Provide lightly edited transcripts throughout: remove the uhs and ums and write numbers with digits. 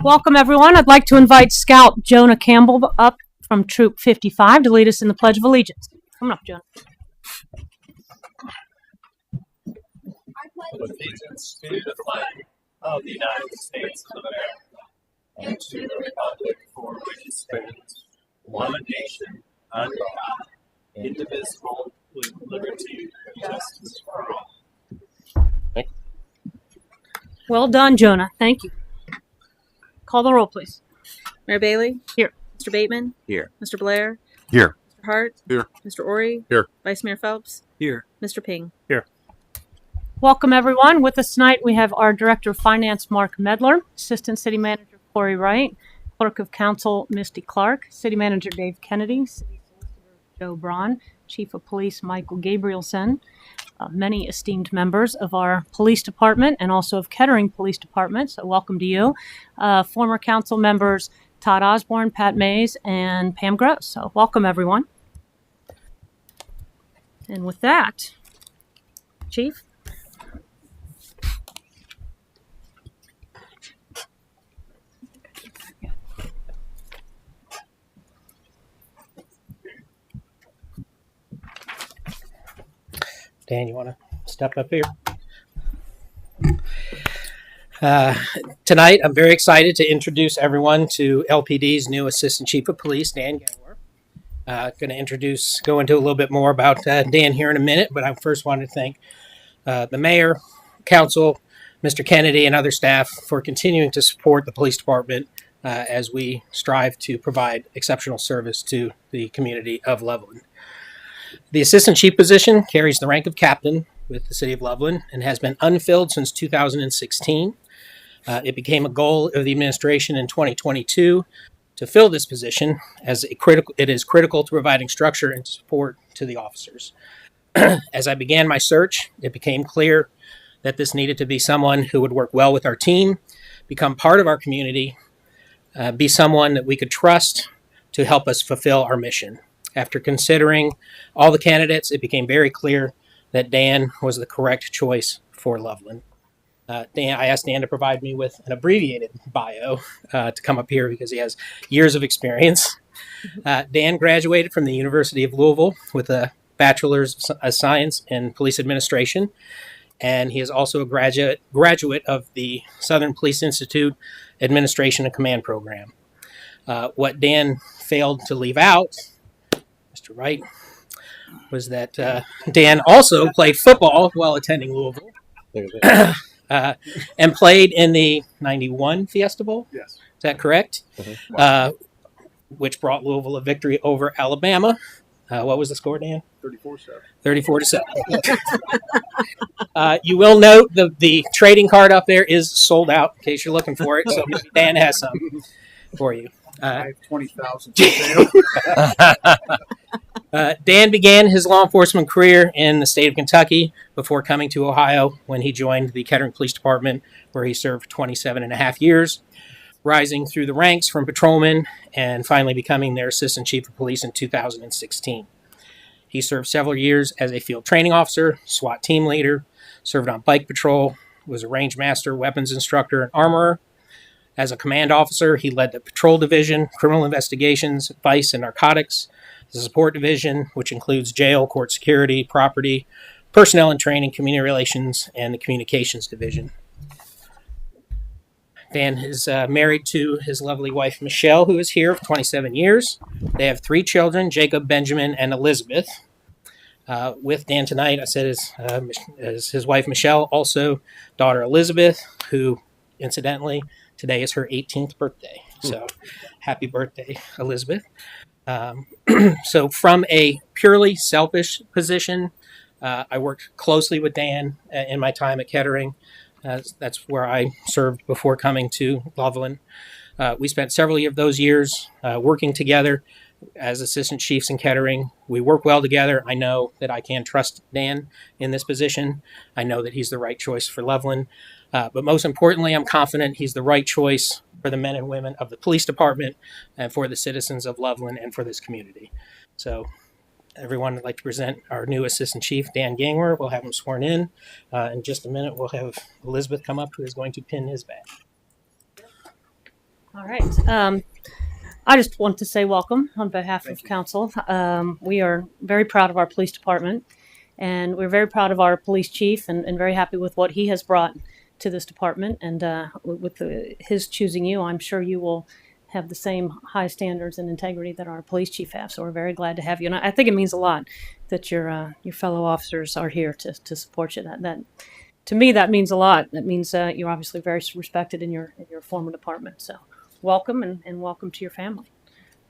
Welcome, everyone. I'd like to invite Scout Jonah Campbell up from Troop 55 to lead us in the Pledge of Allegiance. Come on up, Jonah. I pledge allegiance to the flag of the United States of America and to the republic for which it stands, one nation, under God, indivisible, with liberty and justice for all. Well done, Jonah. Thank you. Call the roll, please. Mayor Bailey? Here. Mr. Bateman? Here. Mr. Blair? Here. Mr. Hart? Here. Mr. Ori? Here. Vice Mayor Phelps? Here. Mr. Ping? Here. Welcome, everyone. With us tonight, we have our Director of Finance, Mark Medler, Assistant City Manager, Corey Wright, Clerk of Council, Misty Clark, City Manager, Dave Kennedy, City Solicitor, Joe Braun, Chief of Police, Michael Gabrielson, many esteemed members of our police department and also of Kettering Police Department, so welcome to you. Former council members Todd Osborne, Pat Mays, and Pam Gross. So welcome, everyone. And with that, Chief. Dan, you want to step up here? Tonight, I'm very excited to introduce everyone to LPD's new Assistant Chief of Police, Dan Gangler. Going to go into a little bit more about Dan here in a minute, but I first want to thank the Mayor, Council, Mr. Kennedy, and other staff for continuing to support the Police Department as we strive to provide exceptional service to the community of Loveland. The Assistant Chief position carries the rank of Captain with the City of Loveland and has been unfilled since 2016. It became a goal of the administration in 2022 to fill this position as it is critical to providing structure and support to the officers. As I began my search, it became clear that this needed to be someone who would work well with our team, become part of our community, be someone that we could trust to help us fulfill our mission. After considering all the candidates, it became very clear that Dan was the correct choice for Loveland. I asked Dan to provide me with an abbreviated bio to come up here because he has years of experience. Dan graduated from the University of Louisville with a Bachelor's of Science in Police Administration, and he is also a graduate of the Southern Police Institute Administration and Command Program. What Dan failed to leave out, Mr. Wright, was that Dan also played football while attending Louisville and played in the 91 Fiesta Bowl. Yes. Is that correct? Mm-hmm. Which brought Louisville a victory over Alabama. What was the score, Dan? 34-7. 34-7. You will note the trading card up there is sold out in case you're looking for it. So maybe Dan has some for you. I have 20,000 for sale. Dan began his law enforcement career in the state of Kentucky before coming to Ohio when he joined the Kettering Police Department, where he served 27 and a half years, rising through the ranks from patrolman and finally becoming their Assistant Chief of Police in 2016. He served several years as a field training officer, SWAT team leader, served on bike patrol, was a range master, weapons instructor, and armorer. As a command officer, he led the patrol division, criminal investigations, vice and narcotics, the support division, which includes jail, court security, property, personnel and training, community relations, and the communications division. Dan is married to his lovely wife, Michelle, who is here for 27 years. They have 3 children, Jacob, Benjamin, and Elizabeth. With Dan tonight, I said as his wife, Michelle, also daughter Elizabeth, who, incidentally, today is her 18th birthday. So happy birthday, Elizabeth. So from a purely selfish position, I worked closely with Dan in my time at Kettering. That's where I served before coming to Loveland. We spent several of those years working together as assistant chiefs in Kettering. We work well together. I know that I can trust Dan in this position. I know that he's the right choice for Loveland. But most importantly, I'm confident he's the right choice for the men and women of the police department and for the citizens of Loveland and for this community. So everyone, I'd like to present our new Assistant Chief, Dan Gangler. We'll have him sworn in. In just a minute, we'll have Elizabeth come up, who is going to pin his badge. All right. I just want to say welcome on behalf Thank of you. council. We are very proud of our police department, and we're very proud of our police chief, and very happy with what he has brought to this department. And with his choosing you, I'm sure you will have the same high standards and integrity that our police chief has. So we're very glad to have you. And I think it means a lot that your fellow officers are here to support you. That to me, that means a lot. That means you're obviously very respected in your former department. So welcome, and welcome to your family.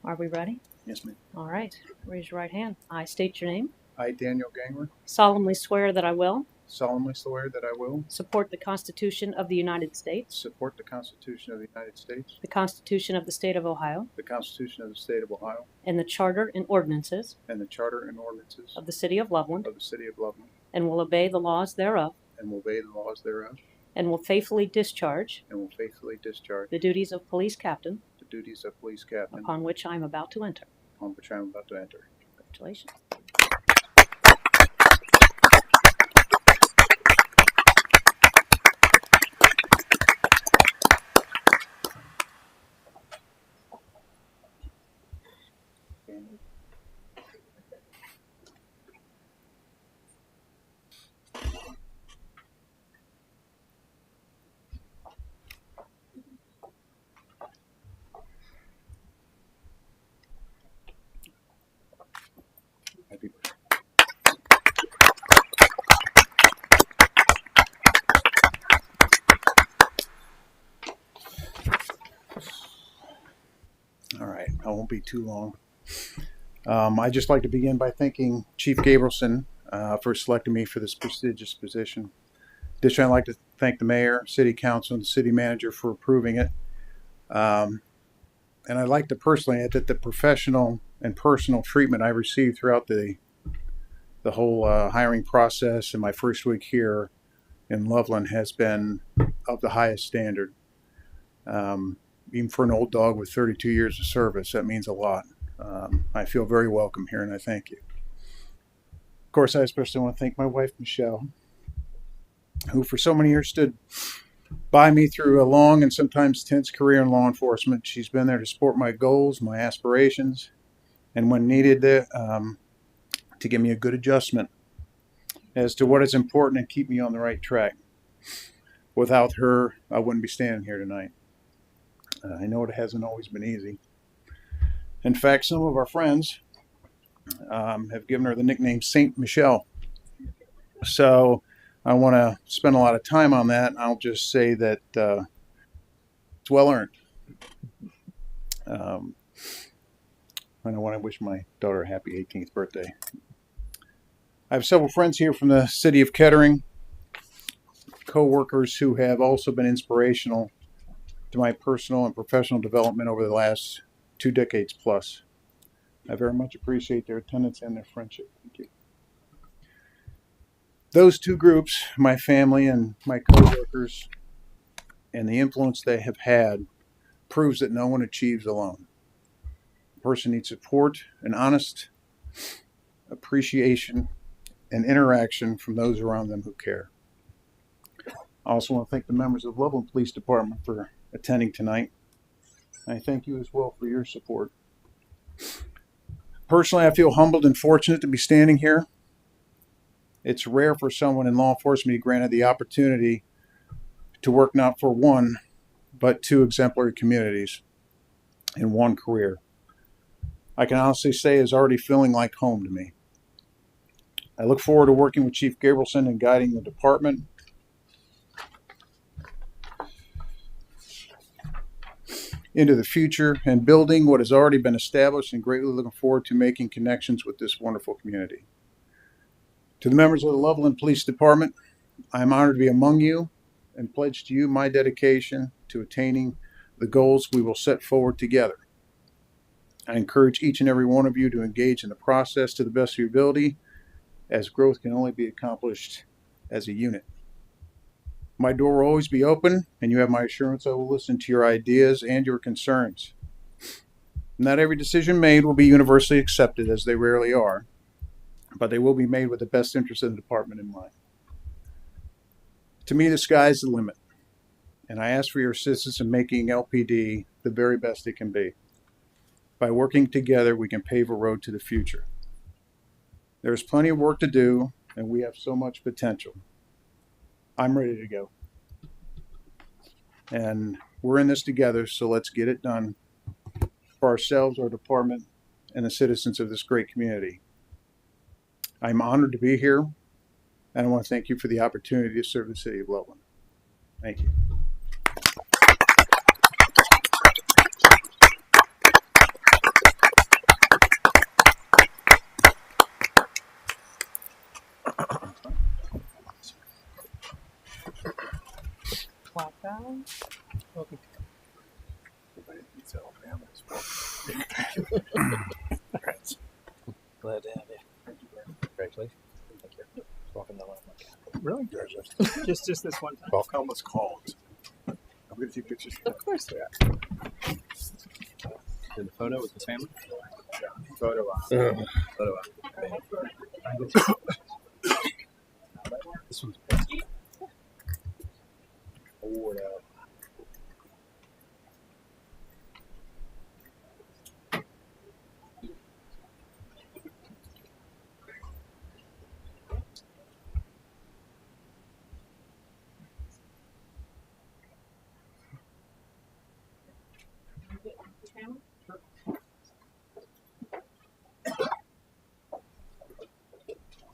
Are we ready? Yes, ma'am. All right. Raise your right hand. I state your name. I, Daniel Ganger, Solemnly swear that I will solemnly swear that I will support the Constitution of the United States, support the Constitution of the United States, the Constitution of the State of Ohio, the Constitution of the State of Ohio, and the Charter and ordinances and the Charter and ordinances of the City of Loveland, of the City of Loveland, and will obey the laws thereof, and will obey the laws thereof, and will faithfully discharge and will faithfully discharge the duties of police captain the duties of police captain upon which I am about to enter. on which I am about to enter. Congratulations. Happy birthday. All right, I won't be too long. I'd just like to begin by thanking Chief Gabrielson for selecting me for this prestigious position. Additionally, I'd like to thank the mayor, city council, and the city manager for approving it. And I'd like to personally add that the professional and personal treatment I received throughout the whole hiring process in my first week here in Loveland has been of the highest standard. Even for an old dog with 32 years of service, that means a lot. I feel very welcome here, and I thank you. Of course, I especially want to thank my wife, Michelle, who for so many years stood by me through a long and sometimes tense career in law enforcement. She's been there to support my goals, my aspirations, and when needed, to give me a good adjustment as to what is important and keep me on the right track. Without her, I wouldn't be standing here tonight. I know it hasn't always been easy. In fact, some of our friends have given her the nickname Saint Michelle. So I want to spend a lot of time on that. I'll just say that it's well earned. And I want to wish my daughter a happy 18th birthday. I have several friends here from the city of Kettering, co-workers who have also been inspirational to my personal and professional development over the last 2 decades plus. I very much appreciate their attendance and their friendship. Thank you. Those two groups, my family and my co-workers, and the influence they have had, proves that no one achieves alone. A person needs support and honest appreciation and interaction from those around them who care. I also want to thank the members of the Loveland Police Department for attending tonight. I thank you as well for your support. Personally, I feel humbled and fortunate to be standing here. It's rare for someone in law enforcement to be granted the opportunity to work not for one, but 2 exemplary communities in one career. I can honestly say it's already feeling like home to me. I look forward to working with Chief Gabrielson and guiding the department into the future and building what has already been established, and greatly looking forward to making connections with this wonderful community. To the members of the Loveland Police Department, I am honored to be among you and pledge to you my dedication to attaining the goals we will set forward together. I encourage each and every one of you to engage in the process to the best of your ability, as growth can only be accomplished as a unit. My door will always be open, and you have my assurance I will listen to your ideas and your concerns. Not every decision made will be universally accepted, as they rarely are, but they will be made with the best interest of the department in mind. To me, the sky's the limit. And I ask for your assistance in making LPD the very best it can be. By working together, we can pave a road to the future. There's plenty of work to do, and we have so much potential. I'm ready to go. And we're in this together, so let's get it done for ourselves, our department, and the citizens of this great community. I'm honored to be here, and I want to thank you for the opportunity to serve the city of Loveland. Thank you. Glad to have you. Congratulations. Thank you. Welcome to Loveland. Really? Just this one time. Welcome was called. I'm going to take pictures. Of course. Did the photo with his family? Photo op. Photo op. This one's forward out.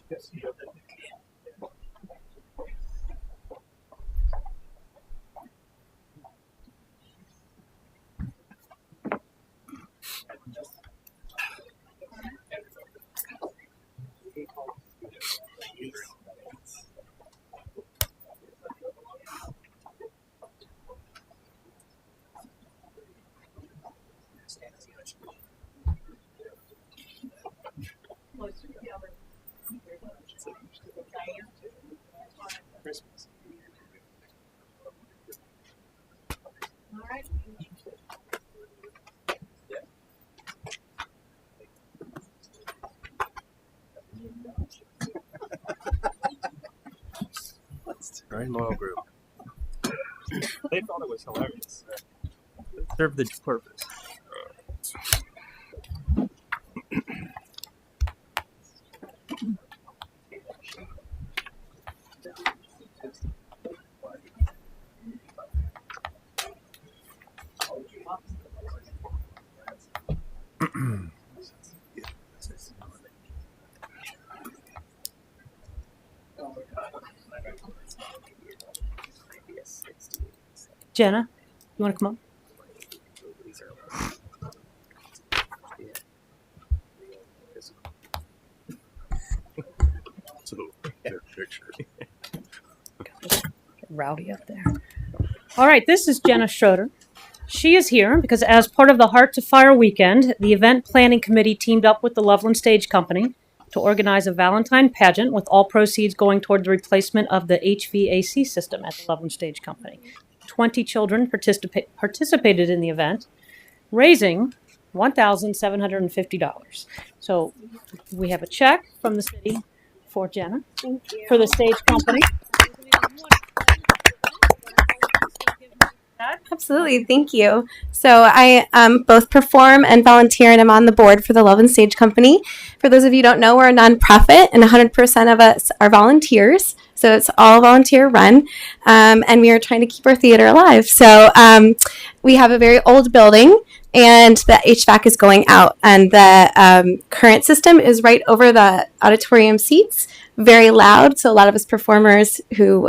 Yes. Christmas. Very loyal group. They thought it was hilarious. Serve the purpose. Jenna, you want to come up? So, their picture. Rowdy up there. All right, this is Jenna Schroeder. She is here because as part of the Heart to Fire weekend, the event planning committee teamed up with the Loveland Stage Company to organize a Valentine pageant with all proceeds going toward the replacement of the HVAC system at the Loveland Stage Company. 20 children participated in the event, raising $1,750. So we have a check from the city for Jenna, for the Stage Company. Absolutely. Thank you. So I both perform and volunteer, and I'm on the board for the Loveland Stage Company. For those of you who don't know, we're a nonprofit, and 100% of us are volunteers. So it's all volunteer run, and we are trying to keep our theater alive. So we have a very old building, and the HVAC is going out, and the current system is right over the auditorium seats, very loud. So a lot of us performers who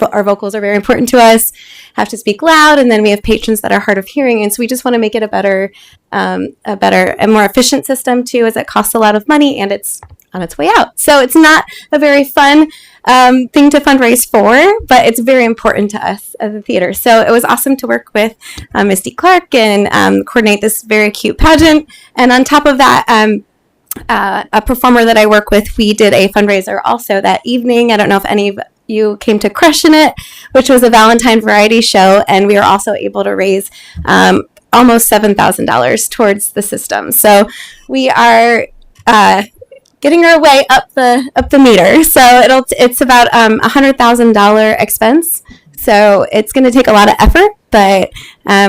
our vocals are very important to us, have to speak loud, and then we have patrons that are hard of hearing, and so we just want to make it a better and more efficient system too, as it costs a lot of money and it's on its way out. So it's not a very fun thing to fundraise for, but it's very important to us as a theater. So it was awesome to work with Misty Clark and coordinate this very cute pageant. And on top of that, a performer that I work with, we did a fundraiser also that evening. I don't know if any of you came to Crushin' It, which was a Valentine variety show, and we were also able to raise almost $7,000 towards the system. So we are getting our way up the meter. So it's about $100,000 expense So it's going to take a lot of effort, but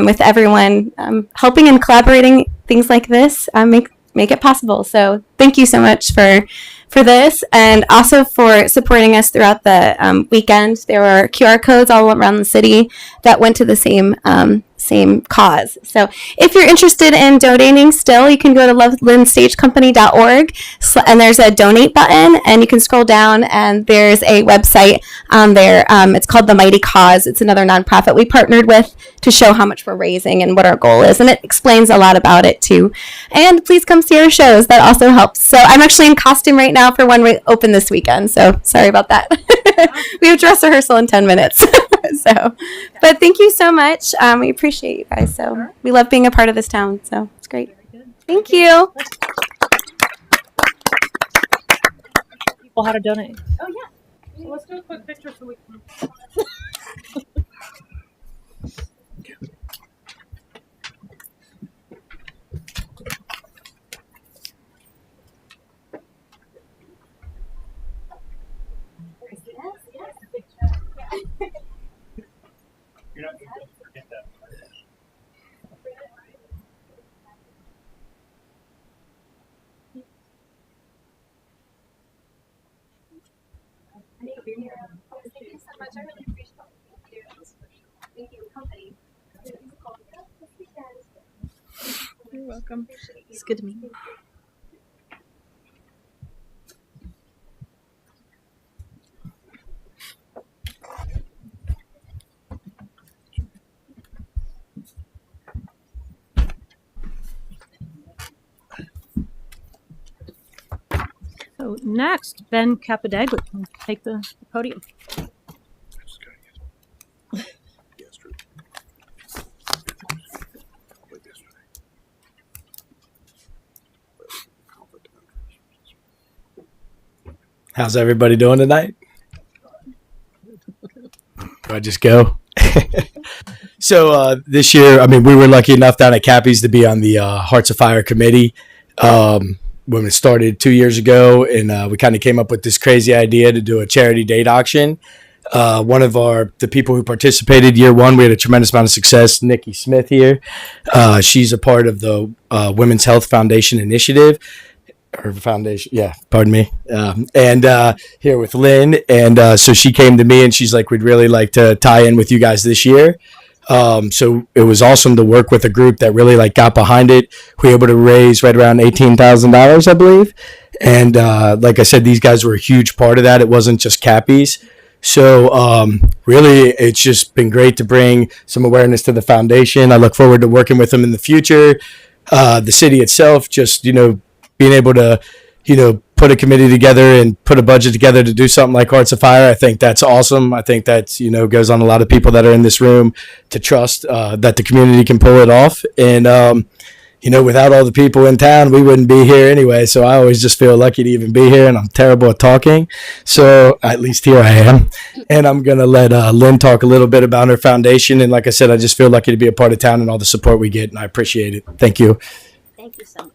with everyone helping and collaborating, things like this make it possible. So thank you so much for this, and also for supporting us throughout the weekend. There were QR codes all around the city that went to the same cause. So if you're interested in donating still, you can go to lovelandstagecompany.org, and there's a donate button, and you can scroll down, and there's a website on there. It's called The Mighty Cause. It's another nonprofit we partnered with to show how much we're raising and what our goal is, and it explains a lot about it too. And please come see our shows. That also helps. So I'm actually in costume right now for when we open this weekend, so sorry about that. We have dress rehearsal in 10 minutes. So, but thank you so much. We appreciate you guys. So we love being a part of this town. So it's great. Thank you. People how to donate. Oh yeah. So let's do a quick picture so we can. You're not going to forget that. Thank you so much. I really appreciate it. Thank you, company. You're welcome. It's good to meet you. So next, Ben Capadaglia can take the podium. How's everybody doing tonight? Do I just go? So this year, I mean, we were lucky enough down at Cappy's to be on the Hearts of Fire committee when it started 2 years ago, and we kind of came up with this crazy idea to do a charity date auction. One of the people who participated year one, we had a tremendous amount of success. Nikki Smith here, she's a part of the Women's Health Foundation initiative. Her foundation, yeah, pardon me. And here with Lynn, and so she came to me and she's like, "We'd really like to tie in with you guys this year." So it was awesome to work with a group that really like got behind it. We were able to raise right around $18,000, I believe. And like I said, these guys were a huge part of that. It wasn't just Cappy's. So really, it's just been great to bring some awareness to the foundation. I look forward to working with them in the future. The city itself, just, being able to, put a committee together and put a budget together to do something like Hearts of Fire, I think that's awesome. I think that's, goes on a lot of people that are in this room to trust that the community can pull it off. And, without all the people in town, we wouldn't be here anyway. So I always just feel lucky to even be here, and I'm terrible at talking. So at least here I am. And I'm going to let Lynn talk a little bit about her foundation. And like I said, I just feel lucky to be a part of town and all the support we get, and I appreciate it. Thank you. Thank you so much.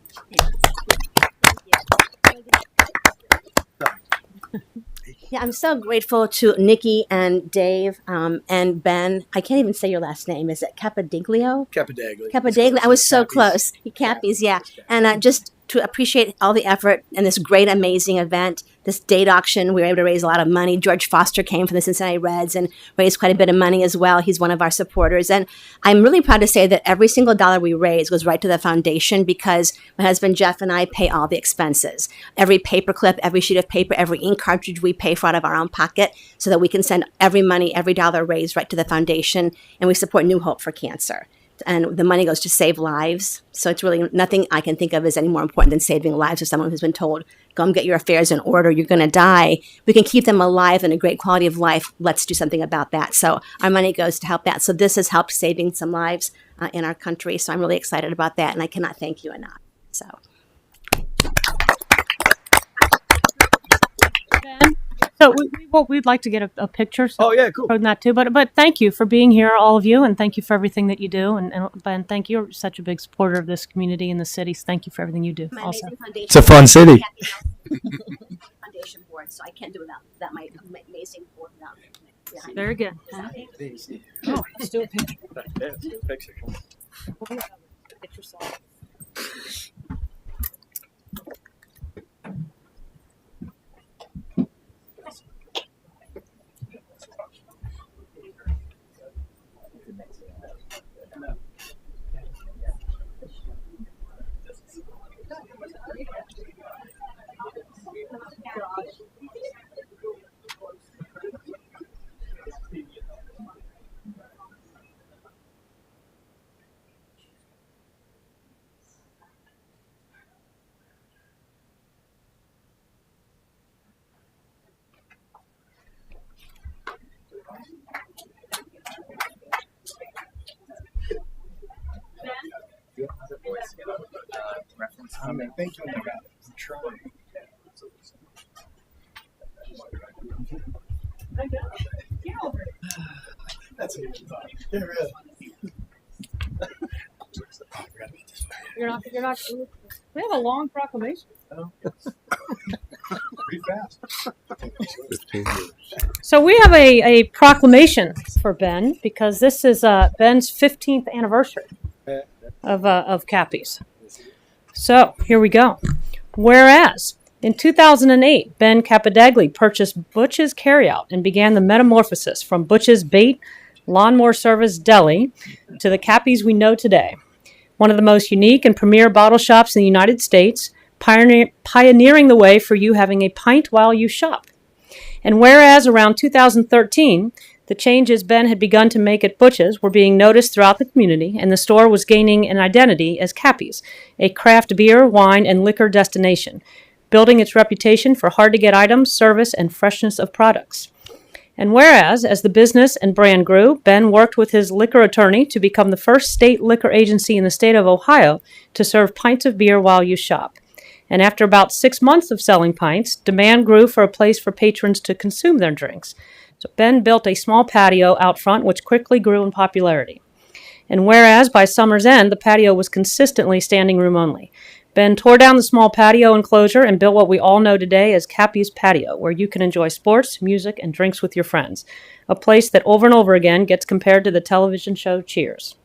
Yeah, I'm so grateful to Nikki and Dave and Ben. I can't even say your last name. Is it Capodiglio? Capodaglia. I was so close. Cappy's, yeah. And just to appreciate all the effort in this great, amazing event, this date auction. We were able to raise a lot of money. George Foster came from the Cincinnati Reds and raised quite a bit of money as well. He's one of our supporters. And I'm really proud to say that every single dollar we raise goes right to the foundation, because my husband Jeff and I pay all the expenses. Every paperclip, every sheet of paper, every ink cartridge we pay for out of our own pocket, so that we can send every money, every dollar raised right to the foundation. And we support New Hope for Cancer. And the money goes to save lives. So it's really nothing I can think of as any more important than saving lives of someone who's been told, go and get your affairs in order, you're going to die. We can keep them alive and a great quality of life. Let's do something about that. So our money goes to help that. So this has helped saving some lives in our country. So I'm really excited about that, and I cannot thank you enough. So. So we'd like to get a picture. So Oh, yeah, cool. from that too. But thank you for being here, all of you, and thank you for everything that you do. And Ben, thank you. You're such a big supporter of this community and the city. So thank you for everything you do. My Also, amazing foundation. It's a fun city. Foundation board, so I can't do without that. My amazing board without Very good. Oh, let's do a picture. Picture. Get yourself. I'm thinking about trying. That's a good thought. Yeah, really. You're not. We have a long proclamation. Pretty fast. So we have a proclamation for Ben because this is Ben's 15th anniversary of Cappies. So here we go. Whereas in 2008, Ben Capadagli purchased Butch's Carryout and began the metamorphosis from Butch's Bait Lawnmower Service Deli to the Cappies we know today. One of the most unique and premier bottle shops in the United States, pioneering the way for you having a pint while you shop. And whereas around 2013, the changes Ben had begun to make at Butch's were being noticed throughout the community, and the store was gaining an identity as Cappies, a craft beer, wine, and liquor destination, building its reputation for hard-to-get items, service, and freshness of products. And whereas, as the business and brand grew, Ben worked with his liquor attorney to become the first state liquor agency in the state of Ohio to serve pints of beer while you shop. And after about 6 months of selling pints, demand grew for a place for patrons to consume their drinks. So Ben built a small patio out front, which quickly grew in popularity. And whereas by summer's end, the patio was consistently standing room only, Ben tore down the small patio enclosure and built what we all know today as Cappy's Patio, where you can enjoy sports, music, and drinks with your friends, a place that over and over again gets compared to the television show Cheers.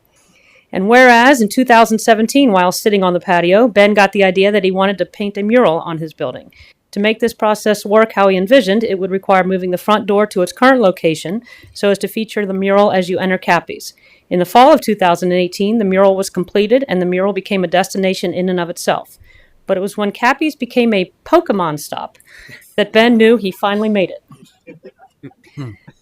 And whereas in 2017, while sitting on the patio, Ben got the idea that he wanted to paint a mural on his building. To make this process work how he envisioned, it would require moving the front door to its current location so as to feature the mural as you enter Cappy's. In the fall of 2018, the mural was completed and the mural became a destination in and of itself. But it was when Cappy's became a Pokemon stop that Ben knew he finally made it.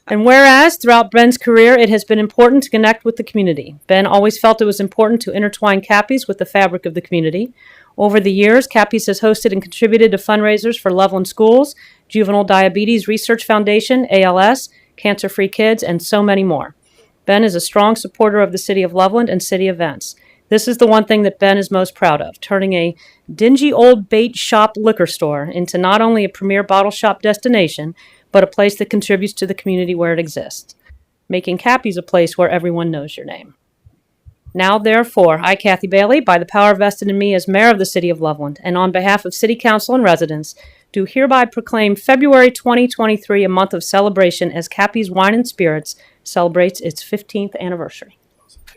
And whereas throughout Ben's career it has been important to connect with the community, Ben always felt it was important to intertwine Cappy's with the fabric of the community. Over the years, Cappy's has hosted and contributed to fundraisers for Loveland Schools, Juvenile Diabetes Research Foundation, ALS, Cancer-Free Kids, and so many more. Ben is a strong supporter of the city of Loveland and city events. This is the one thing that Ben is most proud of, turning a dingy old bait shop liquor store into not only a premier bottle shop destination, but a place that contributes to the community where it exists, making Cappy's a place where everyone knows your name. Now, therefore, I, Kathy Bailey, by the power vested in me as mayor of the city of Loveland, and on behalf of City Council and residents, do hereby proclaim February 2023 a month of celebration as Cappy's Wine and Spirits celebrates its 15th anniversary.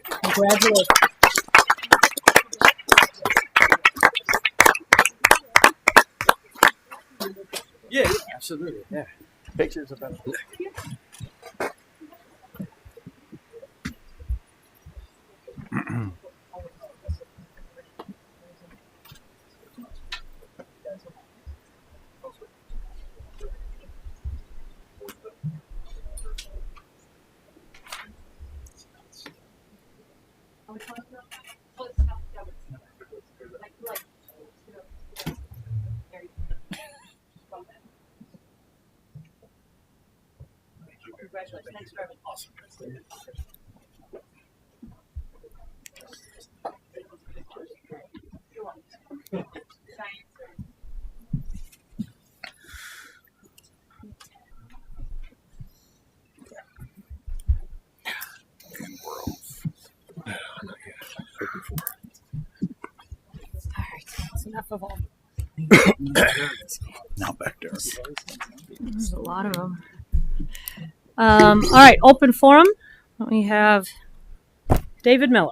Congratulations. Yeah, absolutely. Yeah. Pictures of them. Congratulations. Thanks for Awesome. That's enough of all. Not back there. There's a lot of them. All right, open forum. We have David Miller.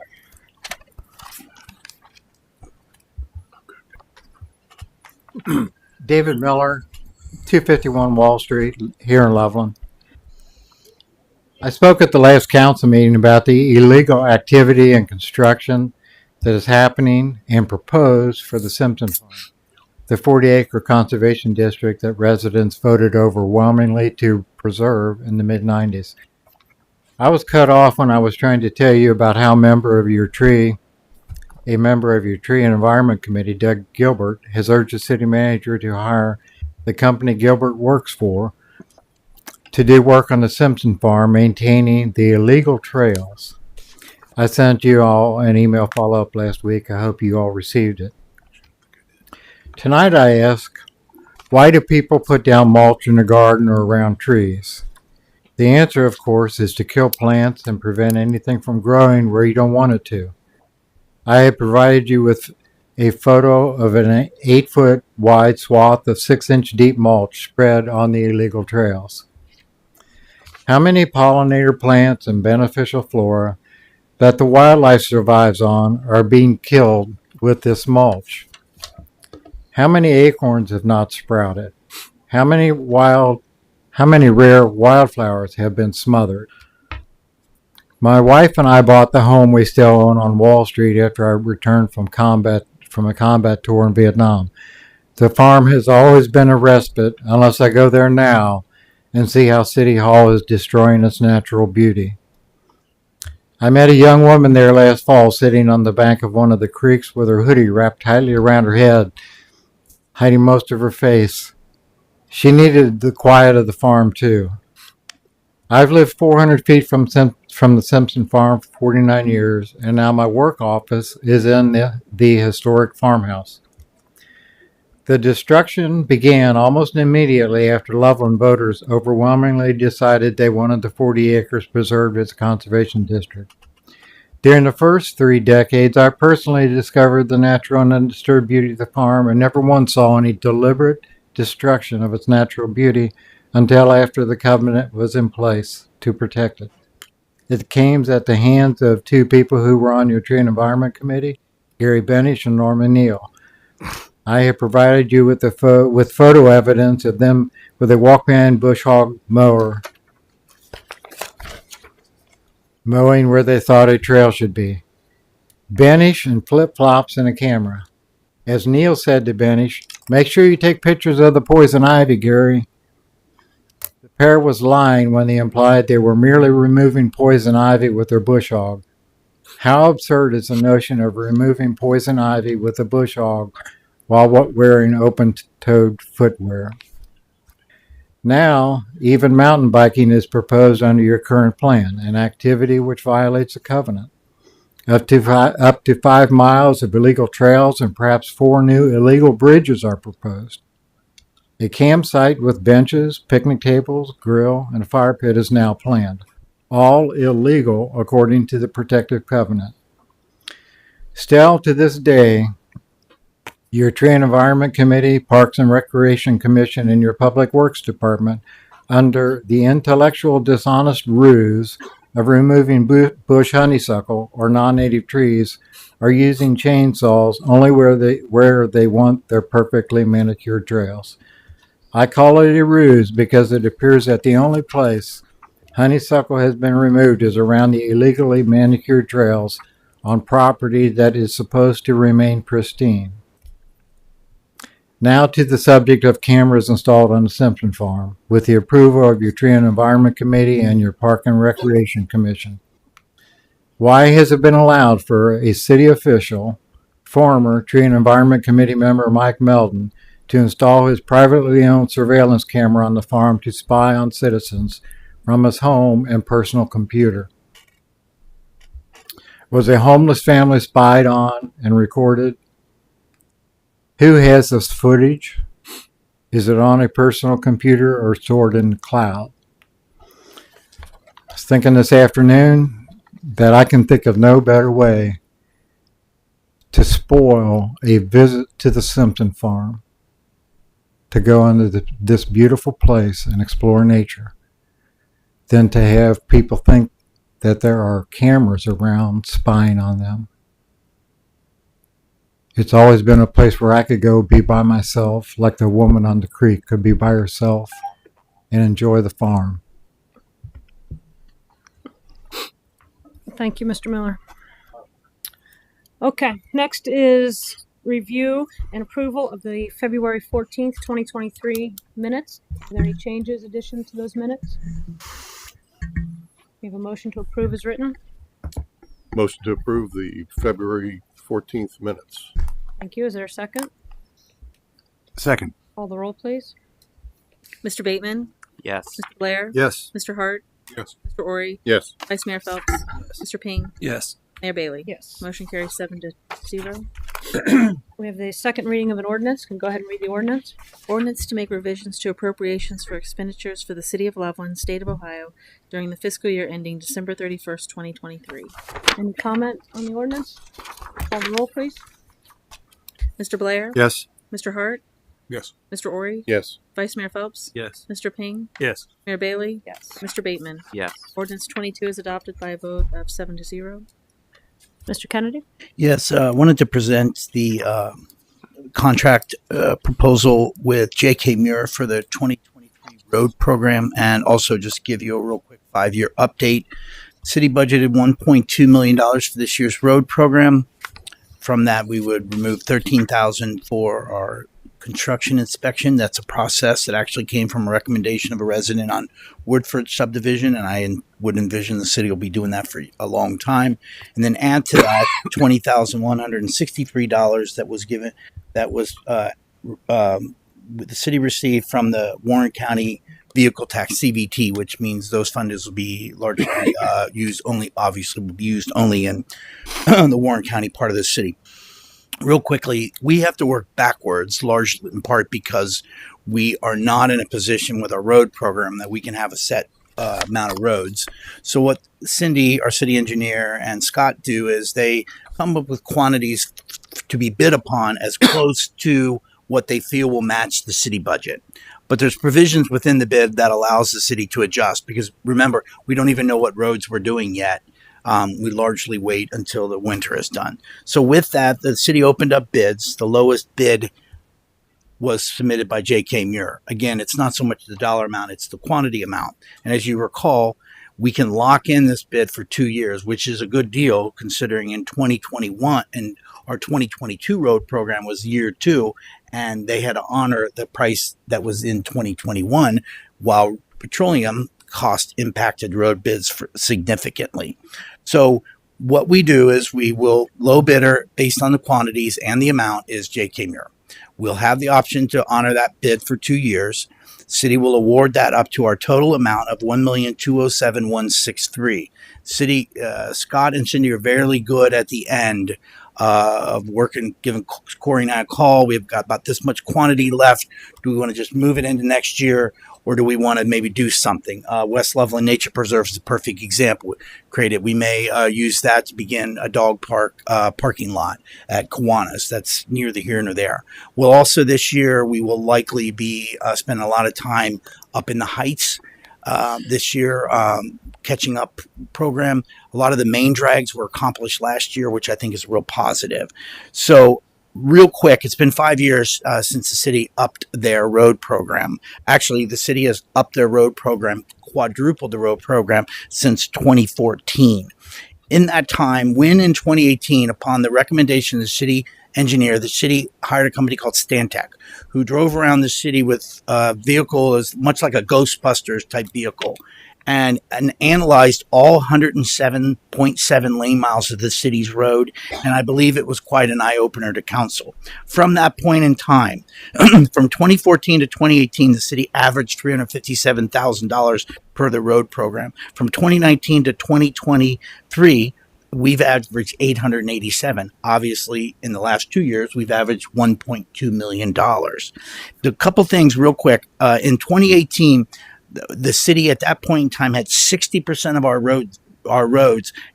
David Miller, 251 Wall Street, here in Loveland. I spoke at the last council meeting about the illegal activity and construction that is happening and proposed for the Simpson Farm, the 40-acre conservation district that residents voted overwhelmingly to preserve in the mid-90s. I was cut off when I was trying to tell you about how a member of your tree and environment committee, Doug Gilbert, has urged the city manager to hire the company Gilbert works for to do work on the Simpson Farm, maintaining the illegal trails. I sent you all an email follow-up last week. I hope you all received it. Tonight I ask, why do people put down mulch in the garden or around trees? The answer, of course, is to kill plants and prevent anything from growing where you don't want it to. I have provided you with a photo of an 8-foot wide swath of 6-inch deep mulch spread on the illegal trails. How many pollinator plants and beneficial flora that the wildlife survives on are being killed with this mulch? How many acorns have not sprouted? How many rare wildflowers have been smothered? My wife and I bought the home we still own on Wall Street after I returned from a combat tour in Vietnam. The farm has always been a respite unless I go there now and see how City Hall is destroying its natural beauty. I met a young woman there last fall sitting on the bank of one of the creeks with her hoodie wrapped tightly around her head, hiding most of her face. She needed the quiet of the farm too. I've lived 400 feet from the Simpson Farm for 49 years, and now my work office is in the historic farmhouse. The destruction began almost immediately after Loveland voters overwhelmingly decided they wanted the 40 acres preserved as a conservation district. During the first 3 decades, I personally discovered the natural and undisturbed beauty of the farm and never once saw any deliberate destruction of its natural beauty until after the covenant was in place to protect it. It came at the hands of 2 people who were on your Tree and Environment Committee, Gary Benish and Norman Neal. I have provided you with photo evidence of them with a Walkman bush hog mower mowing where they thought a trail should be. Benish in flip-flops and a camera. As Neal said to Benish, make sure you take pictures of the poison ivy, Gary. The pair was lying when they implied they were merely removing poison ivy with their bush hog. How absurd is the notion of removing poison ivy with a bush hog while wearing open-toed footwear? Now, even mountain biking is proposed under your current plan, an activity which violates the covenant. Up to 5 miles of illegal trails and perhaps 4 new illegal bridges are proposed. A campsite with benches, picnic tables, grill, and a fire pit is now planned. All illegal according to the protective covenant. Still, to this day, your Tree and Environment Committee, Parks and Recreation Commission, and your Public Works Department, under the intellectual dishonest ruse of removing bush honeysuckle or non-native trees, are using chainsaws only where they want their perfectly manicured trails. I call it a ruse because it appears that the only place honeysuckle has been removed is around the illegally manicured trails on property that is supposed to remain pristine. Now to the subject of cameras installed on the Simpson Farm, with the approval of your Tree and Environment Committee and your Park and Recreation Commission. Why has it been allowed for a city official, former Tree and Environment Committee member Mike Meldon, to install his privately owned surveillance camera on the farm to spy on citizens from his home and personal computer? Was a homeless family spied on and recorded? Who has this footage? Is it on a personal computer or stored in the cloud? I was thinking this afternoon that I can think of no better way to spoil a visit to the Simpson Farm, to go into this beautiful place and explore nature, than to have people think that there are cameras around spying on them. It's always been a place where I could go be by myself, like the woman on the creek could be by herself and enjoy the farm. Thank you, Mr. Miller. Okay, next is review and approval of the February 14th, 2023 minutes. Are there any changes, additions to those minutes? We have a motion to approve as written. Motion to approve the February 14th minutes. Thank you. Is there a second? Second. Call the roll, please. Mr. Bateman, Yes. Mr. Blair, Yes. Mr. Hart, Yes. Mr. Ori, Yes. Vice Mayor Phelps, Mr. Ping, Yes. Mayor Bailey. Yes. Motion carries 7-0. We have the second reading of an ordinance. Can go ahead and read the ordinance. Ordinance to make revisions to appropriations for expenditures for the City of Loveland, State of Ohio, during the fiscal year ending December 31st, 2023. Any comment on the ordinance? Call the roll, please. Mr. Blair, Yes. Mr. Hart, Yes. Mr. Ori, Yes. Vice Mayor Phelps, Yes. Mr. Ping, Yes. Mayor Bailey, Yes. Mr. Bateman. Yes. Ordinance 22 is adopted by a vote of 7-0. Mr. Kennedy? Yes, I wanted to present the contract proposal with J.K. Muir for the 2023 road program and also just give you a real quick 5-year update. City budgeted $1.2 million for this year's road program. From that, we would remove $13,000 for our construction inspection. That's a process that actually came from a recommendation of a resident on Woodford subdivision, and I would envision the city will be doing that for a long time. And then add to that $20,163 that was the city received from the Warren County Vehicle Tax CVT, which means those funds will be largely used only in the Warren County part of the city. Real quickly, we have to work backwards, largely in part because we are not in a position with our road program that we can have a set amount of roads. So what Cindy, our city engineer, and Scott do is they come up with quantities to be bid upon as close to what they feel will match the city budget. But there's provisions within the bid that allows the city to adjust because remember, we don't even know what roads we're doing yet. We largely wait until the winter is done. So with that, the city opened up bids. The lowest bid was submitted by J.K. Muir. Again, it's not so much the dollar amount, it's the quantity amount. And as you recall, we can lock in this bid for 2 years, which is a good deal considering in 2021 and our 2022 road program was year 2, and they had to honor the price that was in 2021 while petroleum cost impacted road bids significantly. So what we do is we will low bidder based on the quantities and the amount is J.K. Muir. We'll have the option to honor that bid for 2 years. City will award that up to our total amount of $1,207,163. City, Scott and Cindy are very good at the end of working, giving Corey and I a call. We've got about this much quantity left. Do we want to just move it into next year? Or do we want to maybe do something? West Loveland Nature Preserve is a perfect example. We may use that to begin a dog park parking lot at Kiwanis. That's near the here nor there. We'll also this year, we will likely be spending a lot of time up in the Heights this year, catching up program. A lot of the main drags were accomplished last year, which I think is real positive. So real quick, it's been 5 years since the city upped their road program. Actually, the city has upped their road program, quadrupled the road program since 2014. In that time, when in 2018, upon the recommendation of the city engineer, the city hired a company called Stantec, who drove around the city with a vehicle as much like a Ghostbusters type vehicle and analyzed all 107.7 lane miles of the city's road. And I believe it was quite an eye-opener to council. From that point in time, from 2014 to 2018, the city averaged $357,000 per the road program. From 2019 to 2023, we've averaged $887. Obviously, in the last 2 years, we've averaged $1.2 million. The couple things real quick. In 2018, the city at that point in time had 60% of our roads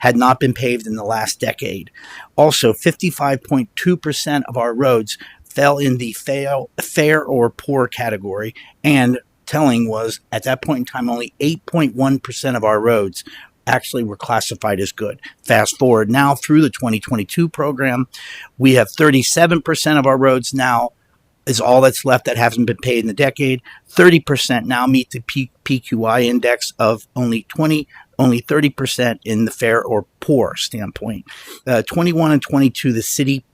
had not been paved in the last decade. Also, 55.2% of our roads fell in the fair or poor category, and telling was at that point in time, only 8.1% of our roads actually were classified as good. Fast forward now through the 2022 program, we have 37% of our roads now is all that's left that hasn't been paid in the decade. 30% now meet the PQI index of only 30% in the fair or poor standpoint. 21 and 22, the city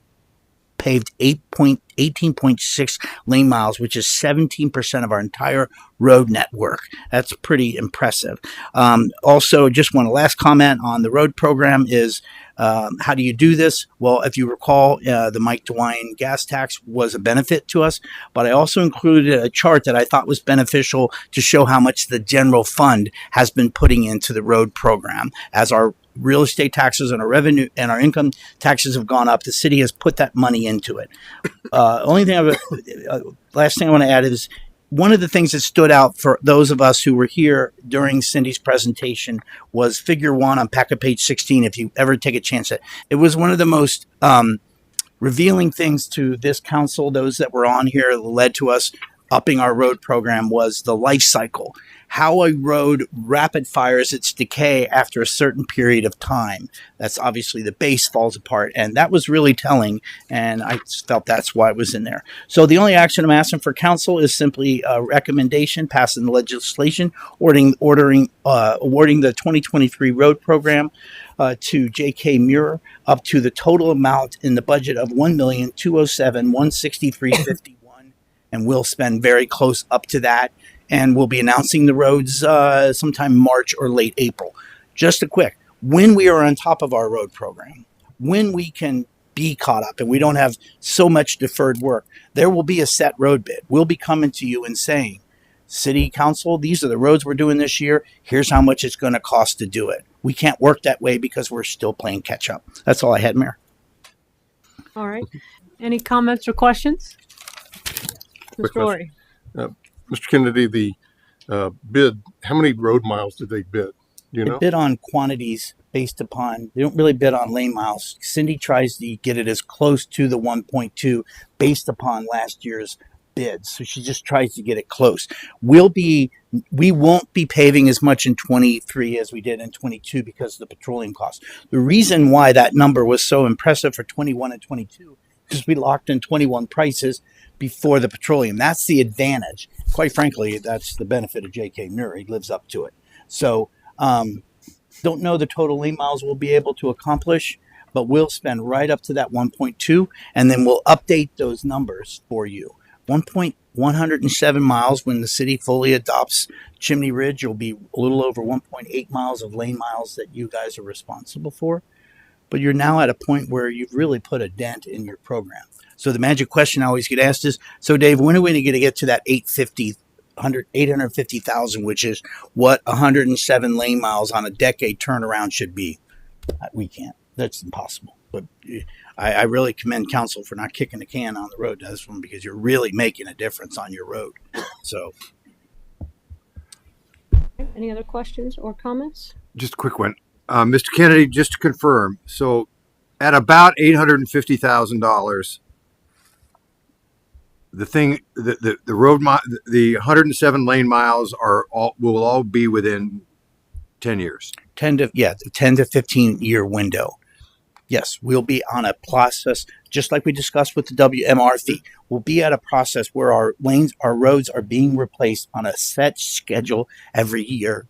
paved 18.6 lane miles, which is 17% of our entire road network. That's pretty impressive. Also, just one last comment on the road program is how do you do this? Well, if you recall, the Mike DeWine gas tax was a benefit to us, but I also included a chart that I thought was beneficial to show how much the general fund has been putting into the road program. As our real estate taxes and our revenue and our income taxes have gone up, the city has put that money into it. Last thing I want to add is one of the things that stood out for those of us who were here during Cindy's presentation was figure 1 on packet page 16. If you ever take a chance at it, was one of the most revealing things to this council, those that were on here, led to us upping our road program, was the life cycle. How a road rapid fires its decay after a certain period of time. That's obviously the base falls apart, and that was really telling, and I felt that's why it was in there. So the only action I'm asking for council is simply a recommendation, passing the legislation, awarding the 2023 road program to J.K. Muir up to the total amount in the budget of $1,207,163.51, and we'll spend very close up to that. And we'll be announcing the roads sometime March or late April. Just a quick, when we are on top of our road program, when we can be caught up and we don't have so much deferred work, there will be a set road bid. We'll be coming to you and saying, City Council, these are the roads we're doing this year. Here's how much it's going to cost to do it. We can't work that way because we're still playing catch up. That's all I had, Mayor. All right. Any comments or questions? Mr. Ori. Mr. Kennedy, the bid, how many road miles did they bid? Do you know? They bid on quantities based upon, they don't really bid on lane miles. Cindy tries to get it as close to the 1.2 based upon last year's bids. So she just tries to get it close. We won't be paving as much in 23 as we did in 22 because of the petroleum costs. The reason why that number was so impressive for 21 and 22 is we locked in 21 prices before the petroleum. That's the advantage. Quite frankly, that's the benefit of J.K. Muir. He lives up to it. So don't know the total lane miles we'll be able to accomplish, but we'll spend right up to that 1.2, and then we'll update those numbers for you. 1.107 miles when the city fully adopts Chimney Ridge. You'll be a little over 1.8 miles of lane miles that you guys are responsible for. But you're now at a point where you've really put a dent in your program. So the magic question I always get asked is, so Dave, when are we going to get to that 850,000, which is what 107 lane miles on a decade turnaround should be? We can't. That's impossible. But I really commend council for not kicking the can on the road to this one, because you're really making a difference on your road. So, any other questions or comments? Just a quick one. Mr. Kennedy, just to confirm, so at about $850,000, the road, the 107 lane miles will all be within 10 years. 10 to 15 year window. Yes, we'll be on a process, just like we discussed with the WMR fee. We'll be at a process where our roads are being replaced on a set schedule every year.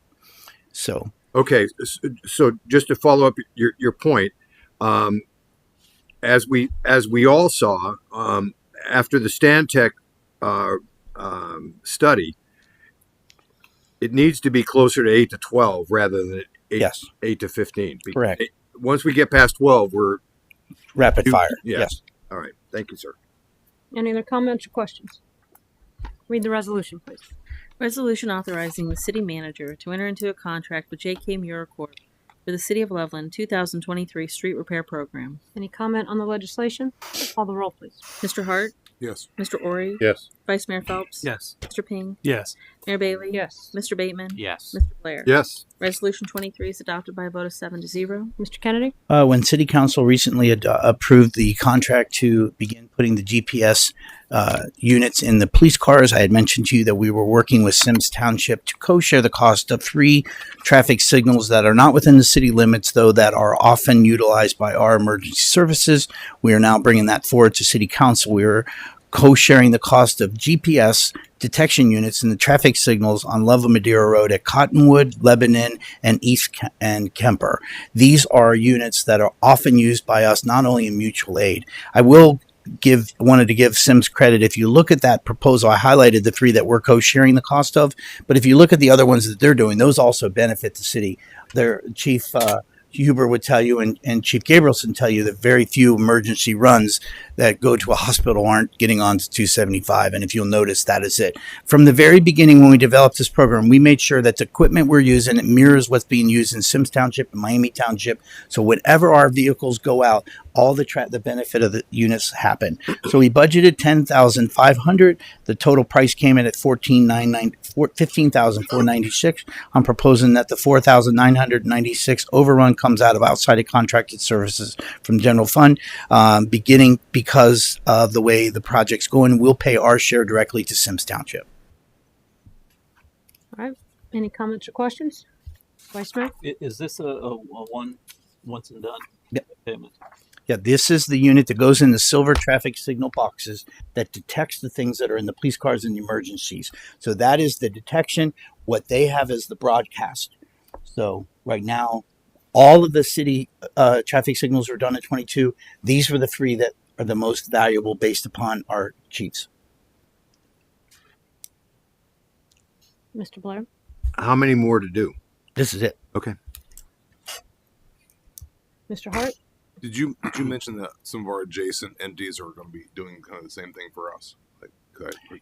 So. Okay, so just to follow up your point, as we all saw after the Stantec study, it needs to be closer to 8 to 12 rather than 8 to 15. Correct. Once we get past 12, we're rapid fire. Yes. All right. Thank you, sir. Any other comments or questions? Read the resolution, please. Resolution authorizing the city manager to enter into a contract with J.K. Muir Corp. for the City of Loveland 2023 street repair program. Any comment on the legislation? Call the roll, please. Mr. Hart? Yes. Mr. Ori? Yes. Vice Mayor Phelps? Yes. Mr. Ping? Yes. Mayor Bailey? Yes. Mr. Bateman? Yes. Mr. Blair? Yes. Resolution 23 is adopted by a vote of 7-0. Mr. Kennedy? When City Council recently approved the contract to begin putting the GPS units in the police cars, I had mentioned to you that we were working with Sims Township to co-share the cost of 3 traffic signals that are not within the city limits, though that are often utilized by our emergency services. We are now bringing that forward to City Council. We are co-sharing the cost of GPS detection units in the traffic signals on Loveland Madeira Road at Cottonwood, Lebanon, and East and Kemper. These are units that are often used by us, not only in mutual aid. I wanted to give Sims credit. If you look at that proposal, I highlighted the 3 that we're co-sharing the cost of, but if you look at the other ones that they're doing, those also benefit the city. Their Chief Huber would tell you, and Chief Gabrielson tell you, that very few emergency runs that go to a hospital aren't getting on to 275. And if you'll notice, that is it. From the very beginning, when we developed this program, we made sure that the equipment we're using, it mirrors what's being used in Sims Township and Miami Township. So whenever our vehicles go out, all the benefit of the units happen. So we budgeted $10,500. The total price came in at $15,496. I'm proposing that the $4,996 overrun comes out of outside of contracted services from general fund, beginning because of the way the project's going. We'll pay our share directly to Sims Township. All right. Any comments or questions? Vice Mayor? Is this a one once and done? Yep. Payment? Yeah, this is the unit that goes in the silver traffic signal boxes that detects the things that are in the police cars and the emergencies. So that is the detection. What they have is the broadcast. So right now, all of the city traffic signals were done at 22. These were the 3 that are the most valuable based upon our chiefs. Mr. Blair? How many more to do? This is it. Okay. Mr. Hart? Did you mention that some of our adjacent entities are going to be doing kind of the same thing for us?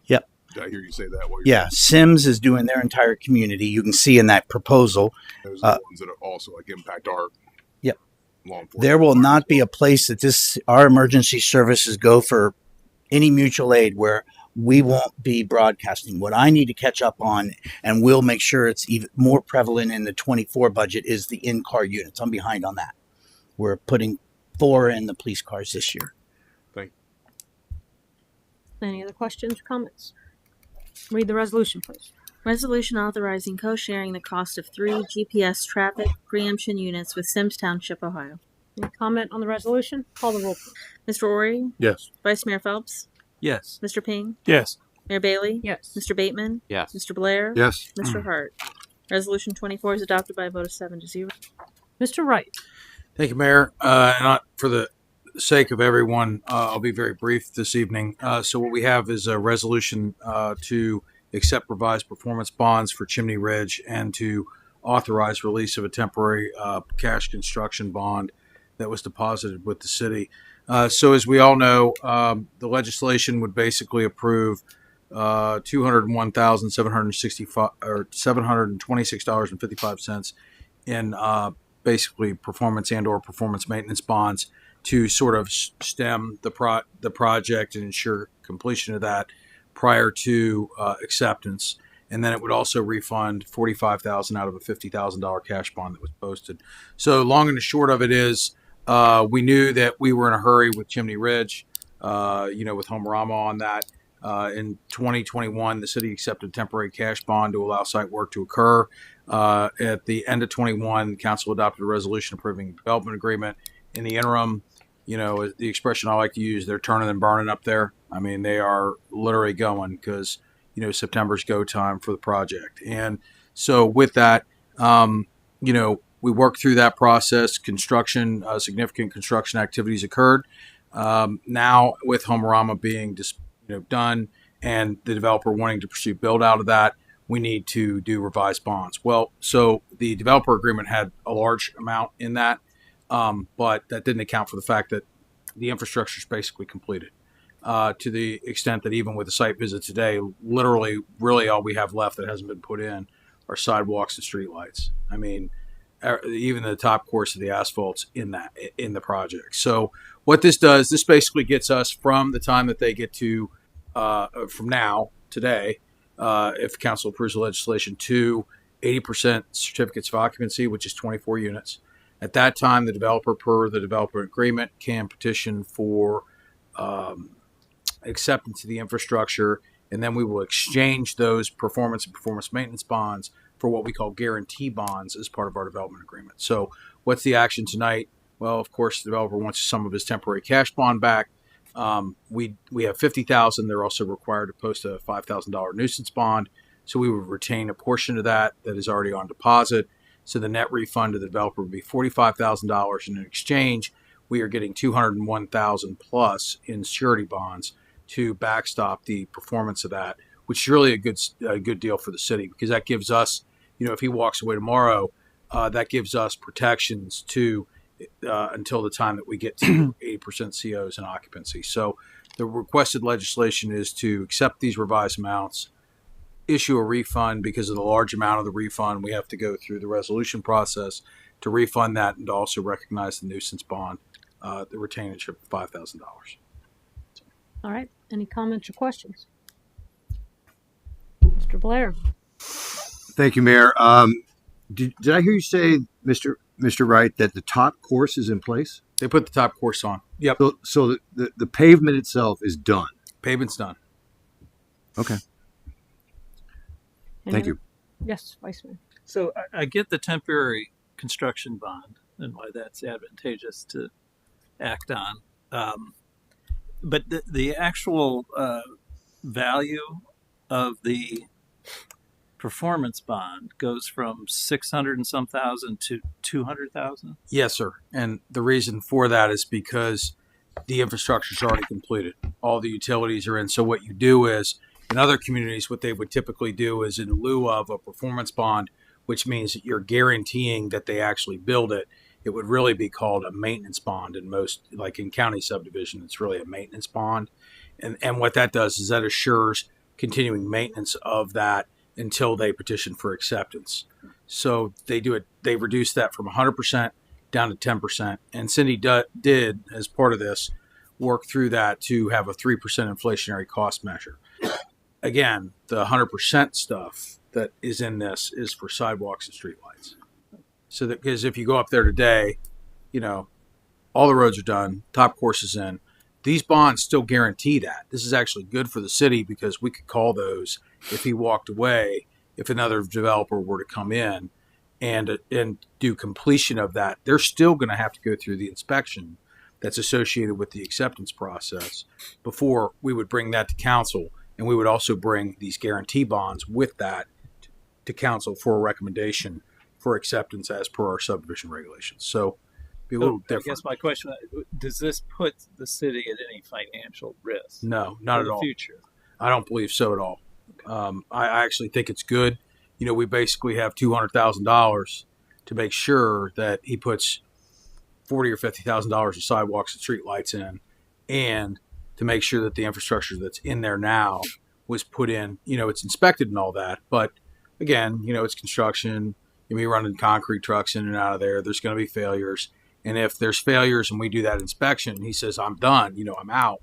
Yep. Did I hear you say that? Yeah, Sims is doing their entire community. You can see in that proposal. Those are the ones that also impact our yep. law enforcement. There will not be a place that our emergency services go for any mutual aid where we won't be broadcasting. What I need to catch up on, and we'll make sure it's even more prevalent in the 24 budget, is the in-car units. I'm behind on that. We're putting 4 in the police cars this year. Thank you. Any other questions or comments? Read the resolution, please. Resolution authorizing co-sharing the cost of 3 GPS traffic preemption units with Sims Township, Ohio. Any comment on the resolution? Call the roll, please. Mr. Ori? Yes. Vice Mayor Phelps? Yes. Mr. Ping? Yes. Mayor Bailey? Yes. Mr. Bateman? Yes. Mr. Blair? Yes. Mr. Hart? Resolution 24 is adopted by a vote of 7-0. Mr. Wright? Thank you, Mayor. Not for the sake of everyone, I'll be very brief this evening. So what we have is a resolution to accept revised performance bonds for Chimney Ridge and to authorize release of a temporary cash construction bond that was deposited with the city. So as we all know, the legislation would basically approve $726.55 in basically performance and or performance maintenance bonds to sort of stem the project and ensure completion of that prior to acceptance. And then it would also refund $45,000 out of a $50,000 cash bond that was posted. So long and the short of it is, we knew that we were in a hurry with Chimney Ridge, with Home Rama on that. In 2021, the city accepted a temporary cash bond to allow site work to occur. At the end of 21, the council adopted a resolution approving a development agreement. In the interim, the expression I like to use, they're turning and burning up there. I mean, they are literally going because, September's go time for the project. And so with that, we worked through that process. Significant construction activities occurred. Now with Home Rama being done and the developer wanting to pursue build out of that, we need to do revised bonds. Well, so the developer agreement had a large amount in that, but that didn't account for the fact that the infrastructure is basically completed. To the extent that even with the site visit today, literally, really all we have left that hasn't been put in are sidewalks and streetlights. I mean, even the top course of the asphalt's in the project. So what this does, this basically gets us from the time that they get to from now, today, if council approves the legislation, to 80% certificates of occupancy, which is 24 units. At that time, the developer, per the developer agreement, can petition for acceptance of the infrastructure, and then we will exchange those performance and performance maintenance bonds for what we call guarantee bonds as part of our development agreement. So what's the action tonight? Well, of course, the developer wants some of his temporary cash bond back. We have $50,000. They're also required to post a $5,000 nuisance bond. So we would retain a portion of that is already on deposit. So the net refund to the developer would be $45,000. And in exchange, we are getting $201,000 plus in surety bonds to backstop the performance of that, which is really a good deal for the city, because that gives us, if he walks away tomorrow, that gives us protections to until the time that we get to 80% COs and occupancy. So the requested legislation is to accept these revised amounts, issue a refund. Because of the large amount of the refund, we have to go through the resolution process to refund that, and to also recognize the nuisance bond, the retainage of $5,000. All right. Any comments or questions? Mr. Blair. Thank you, Mayor. Did I hear you say, Mr. Wright, that the top course is in place? They put the top course on. Yep. So the pavement itself is done. Pavement's done. Okay. Thank you. Yes, Vice Mayor. So I get the temporary construction bond and why that's advantageous to act on. But the actual value of the performance bond goes from 600 and some thousand to 200,000. Yes, sir. And the reason for that is because the infrastructure is already completed. All the utilities are in. So what you do is, in other communities, what they would typically do is, in lieu of a performance bond, which means that you're guaranteeing that they actually build it, it would really be called a maintenance bond. In most, like in county subdivision, it's really a maintenance bond. And what that does is that assures continuing maintenance of that until they petition for acceptance. So they reduce that from 100% down to 10%. And Cindy did, as part of this, work through that to have a 3% inflationary cost measure. Again, the 100% stuff that is in this is for sidewalks and streetlights. So that, because if you go up there today, all the roads are done, top course is in. These bonds still guarantee that. This is actually good for the city, because we could call those if he walked away, if another developer were to come in and do completion of that. They're still going to have to go through the inspection that's associated with the acceptance process before we would bring that to council. And we would also bring these guarantee bonds with that to council for a recommendation for acceptance as per our subdivision regulations. So be a little different. I guess my question, does this put the city at any financial risk? No, not at all. Future? I don't believe so at all. Okay. I actually think it's good. We basically have $200,000 to make sure that he puts $40,000 or $50,000 of sidewalks and streetlights in, and to make sure that the infrastructure that's in there now was put in. It's inspected and all that, but again, it's construction. You may be running concrete trucks in and out of there. There's going to be failures. And if there's failures and we do that inspection, and he says, I'm done, I'm out,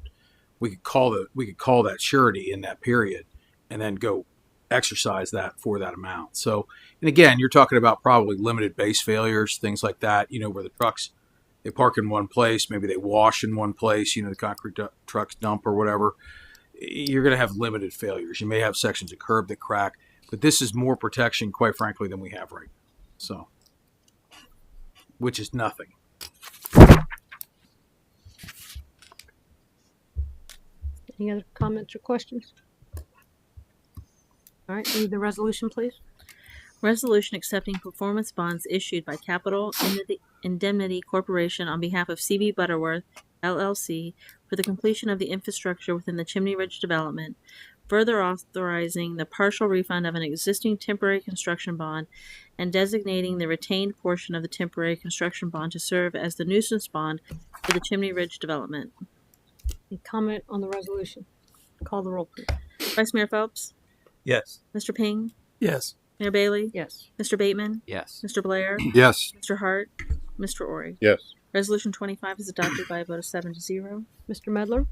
we could call that surety in that period and then go exercise that for that amount. So, and again, you're talking about probably limited base failures, things like that, where the trucks, they park in one place, maybe they wash in one place, the concrete trucks dump or whatever. You're going to have limited failures. You may have sections of curb that crack, but this is more protection, quite frankly, than we have right now. So, which is nothing. Any other comments or questions? All right, read the resolution, please. Resolution accepting performance bonds issued by Capital Indemnity Corporation on behalf of CB Butterworth, LLC, for the completion of the infrastructure within the Chimney Ridge development, further authorizing the partial refund of an existing temporary construction bond, and designating the retained portion of the temporary construction bond to serve as the nuisance bond for the Chimney Ridge development. Any comment on the resolution? Call the roll, please. Vice Mayor Phelps? Yes. Mr. Ping? Yes. Mayor Bailey? Yes. Mr. Bateman? Yes. Mr. Blair? Yes. Mr. Hart? Mr. Ori? Yes. Resolution 25 is adopted by a vote of 7-0. Mr. Medler?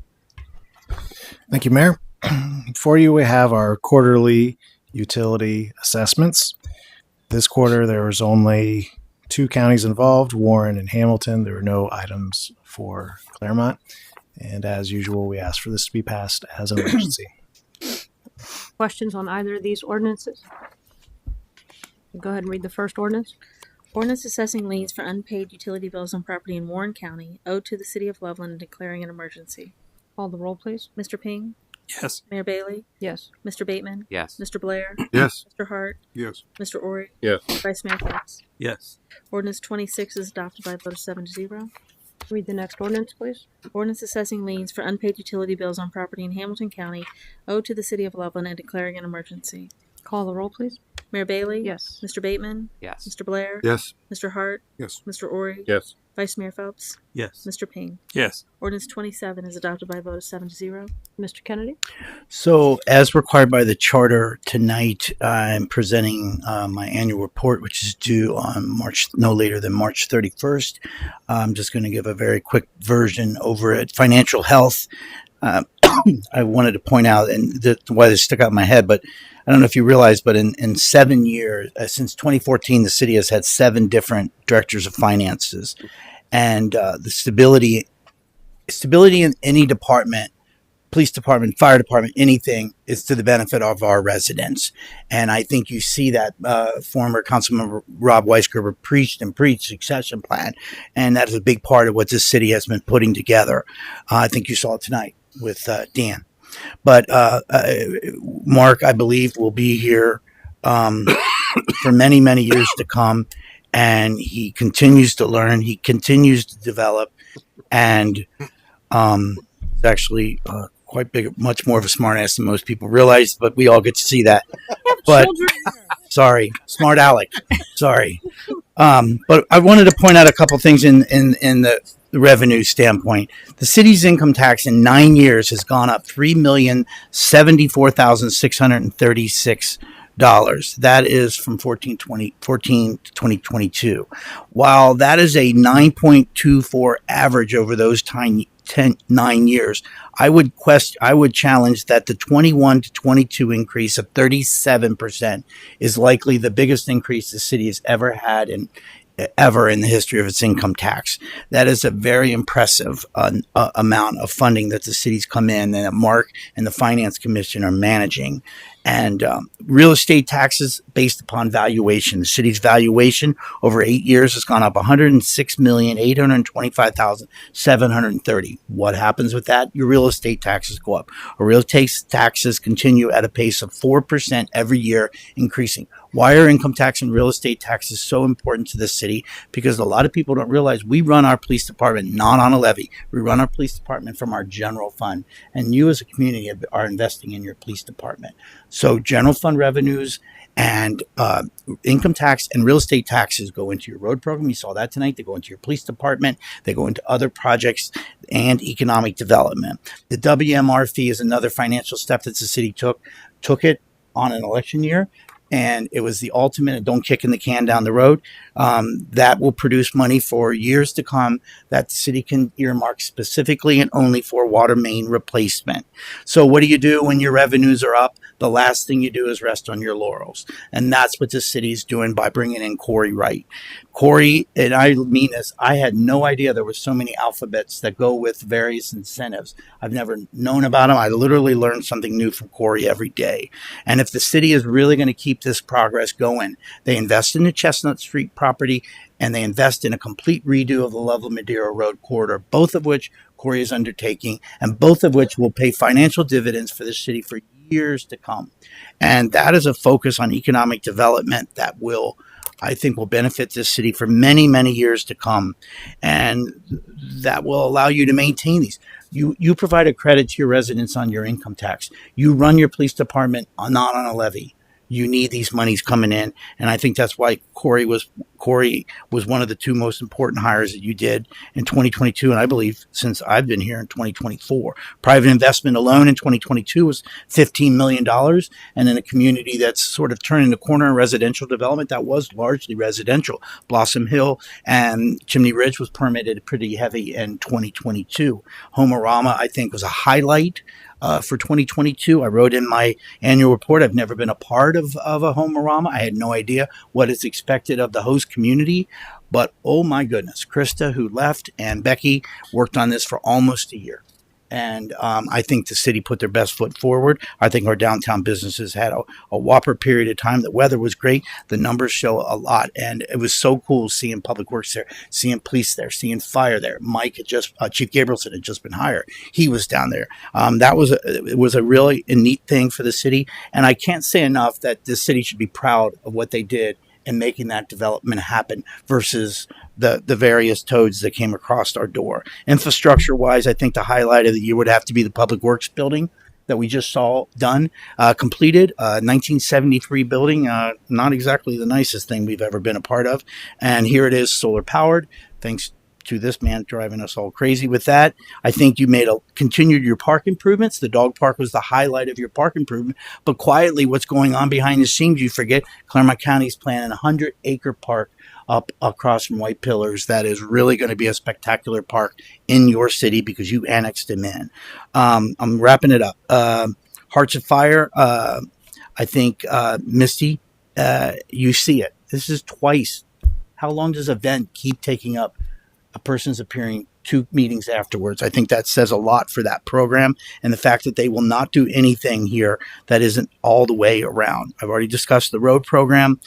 Thank you, Mayor. For you, we have our quarterly utility assessments. This quarter, there was only 2 counties involved, Warren and Hamilton. There were no items for Claremont. And as usual, we ask for this to be passed as an emergency. Questions on either of these ordinances? Go ahead and read the first ordinance. Ordinance assessing liens for unpaid utility bills on property in Warren County owed to the city of Loveland and declaring an emergency. Call the roll, please. Mr. Ping? Yes. Mayor Bailey? Yes. Mr. Bateman? Yes. Mr. Blair? Yes. Mr. Hart? Yes. Mr. Ori? Yes. Vice Mayor Fox? Yes. Ordinance 26 is adopted by a vote of 7-0. Read the next ordinance, please. Ordinance assessing liens for unpaid utility bills on property in Hamilton County owed to the city of Loveland and declaring an emergency. Call the roll, please. Mayor Bailey? Yes. Mr. Bateman? Yes. Mr. Blair? Yes. Mr. Hart? Yes. Mr. Ori? Yes. Vice Mayor Phelps? Yes. Mr. Ping? Yes. Ordinance 27 is adopted by a vote of 7-0. Mr. Kennedy? So, as required by the charter, tonight I'm presenting my annual report, which is due on no later than March 31st. I'm just going to give a very quick version over at Financial Health. I wanted to point out, and why this stuck out in my head, but I don't know if you realize, but in 7 years, since 2014, the city has had 7 different directors of finances. And the stability in any department, police department, fire department, anything, is to the benefit of our residents. And I think you see that former Councilmember Rob Weisgerber preached succession plan. And that is a big part of what this city has been putting together. I think you saw it tonight with Dan. But Mark, I believe, will be here for many, many years to come. And he continues to learn. He continues to develop. And he's actually quite big, much more of a smartass than most people realize. But we all get to see that. But sorry, smart Alec. Sorry. But I wanted to point out a couple things in the revenue standpoint. The city's income tax in 9 years has gone up $3,074,636. That is from 14 to 2022. While that is a 9.24 average over those 9 years, I would challenge that the 21 to 22 increase of 37% is likely the biggest increase the city has ever had ever in the history of its income tax. That is a very impressive amount of funding that the city's come in and that Mark and the Finance Commission are managing. And real estate taxes based upon valuation. The city's valuation over 8 years has gone up $106,825,730. What happens with that? Your real estate taxes go up. Real estate taxes continue at a pace of 4% every year, increasing. Why are income tax and real estate taxes so important to the city? Because a lot of people don't realize we run our police department not on a levy. We run our police department from our general fund. And you as a community are investing in your police department. So general fund revenues and income tax and real estate taxes go into your road program. You saw that tonight. They go into your police department. They go into other projects and economic development. The WMR fee is another financial step that the city took it on an election year. And it was the ultimate don't kick in the can down the road. That will produce money for years to come that the city can earmark specifically and only for water main replacement. So what do you do when your revenues are up? The last thing you do is rest on your laurels. And that's what the city is doing by bringing in Corey Wright. Corey, and I mean this, I had no idea there were so many alphabets that go with various incentives. I've never known about them. I literally learned something new from Corey every day. And if the city is really going to keep this progress going, they invest in the Chestnut Street property and they invest in a complete redo of the Loveland Madero Road corridor, both of which Corey is undertaking, and both of which will pay financial dividends for the city for years to come. And that is a focus on economic development that I think will benefit this city for many, many years to come. And that will allow you to maintain these. You provide a credit to your residents on your income tax. You run your police department not on a levy. You need these monies coming in. And I think that's why Corey Corey was one of the two most important hires that you did in 2022, and I believe since I've been here in 2024. Private investment alone in 2022 was $15 million, and in a community that's sort of turning the corner in residential development that was largely residential. Blossom Hill and Chimney Ridge was permitted pretty heavy in 2022. Homerama, I think, was a highlight for 2022. I wrote in my annual report, I've never been a part of a Homerama. I had no idea what is expected of the host community. But oh my goodness, Krista, who left, and Becky worked on this for almost a year. And I think the city put their best foot forward. I think our downtown businesses had a whopper period of time. The weather was great. The numbers show a lot. And it was so cool seeing Public Works there, seeing police there, seeing fire there. Mike had just, Chief Gabrielson had just been hired. He was down there. It was a really neat thing for the city. And I can't say enough that the city should be proud of what they did in making that development happen versus the various toads that came across our door. Infrastructure wise, I think the highlight of the year would have to be the Public Works building that we just saw done, completed, 1973 building, not exactly the nicest thing we've ever been a part of. And here it is, solar powered, thanks to this man driving us all crazy with that. I think you continued your park improvements. The dog park was the highlight of your park improvement, but quietly what's going on behind the scenes, you forget Claremont County's planning a 100-acre park up across from White Pillars. That is really going to be a spectacular park in your city because you annexed them in. I'm wrapping it up. Hearts of Fire, I think, Misty, you see it. This is twice. How long does an event keep taking up a person's appearing 2 meetings afterwards? I think that says a lot for that program, and the fact that they will not do anything here that isn't all the way around. I've already discussed the road program,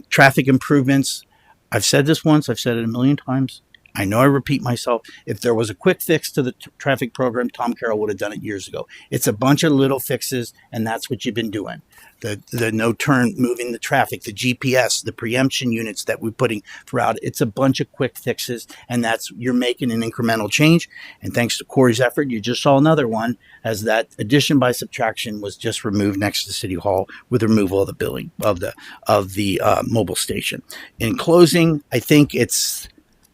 traffic improvements. I've said this once, I've said it a million times. I know I repeat myself. If there was a quick fix to the traffic program, Tom Carroll would have done it years ago. It's a bunch of little fixes, and that's what you've been doing. The no turn, moving the traffic, the GPS, the preemption units that we're putting throughout. It's a bunch of quick fixes, and you're making an incremental change. And thanks to Corey's effort, you just saw another one as that addition by subtraction was just removed next to City Hall with removal of the building of the mobile station. In closing, I think it's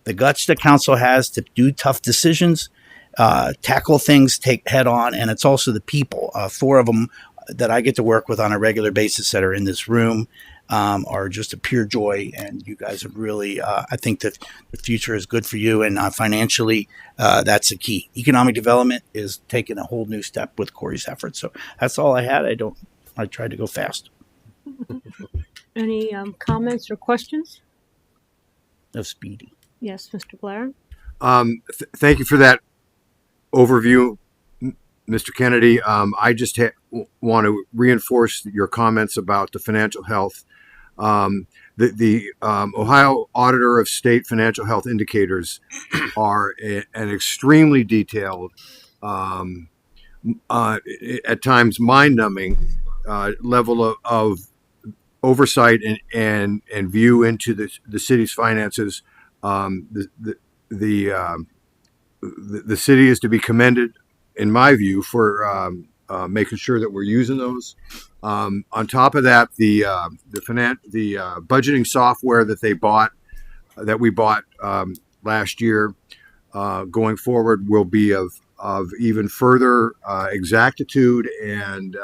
the guts the council has to do tough decisions, tackle things, take head on, and it's also the people. 4 of them that I get to work with on a regular basis that are in this room are just a pure joy, and you guys have really, I think that the future is good for you, and financially, that's the key. Economic development is taking a whole new step with Corey's efforts. So that's all I had. I tried to go fast. Any comments or questions? Of Speedy. Yes, Mr. Blair. Thank you for that overview, Mr. Kennedy. I just want to reinforce your comments about the financial health. The Ohio Auditor of State Financial Health Indicators are an extremely detailed, at times mind-numbing level of oversight and view into the city's finances. The city is to be commended, in my view, for making sure that we're using those. On top of that, the budgeting software that we bought last year, going forward, will be of even further exactitude and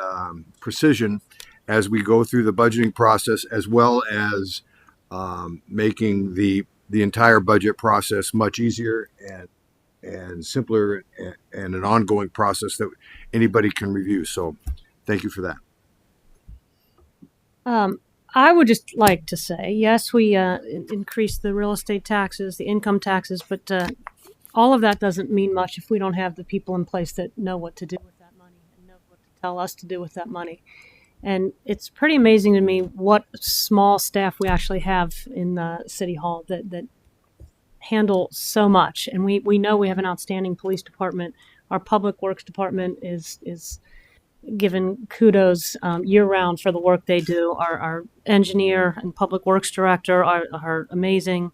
precision as we go through the budgeting process, as well as making the entire budget process much easier and simpler, and an ongoing process that anybody can review. So thank you for that. I would just like to say, yes, we increased the real estate taxes, the income taxes, but all of that doesn't mean much if we don't have the people in place that know what to do with that money and know what to tell us to do with that money. And it's pretty amazing to me what small staff we actually have in the City Hall that handle so much. And we know we have an outstanding police department. Our public works department is given kudos year-round for the work they do. Our engineer and public works director are amazing.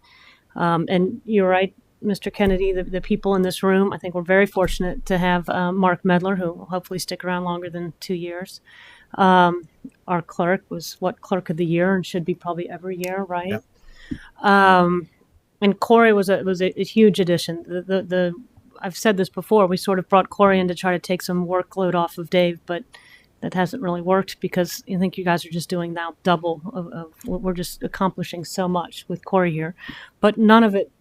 And you're right, Mr. Kennedy, the people in this room, I think we're very fortunate to have Mark Medler, who will hopefully stick around longer than 2 years. Our clerk was clerk of the year and should be probably every year, right? And Corey was a huge addition. The I've said this before. We sort of brought Corey in to try to take some workload off of Dave, but that hasn't really worked because I think you guys are just doing now double of we're just accomplishing so much with Corey here, but none of it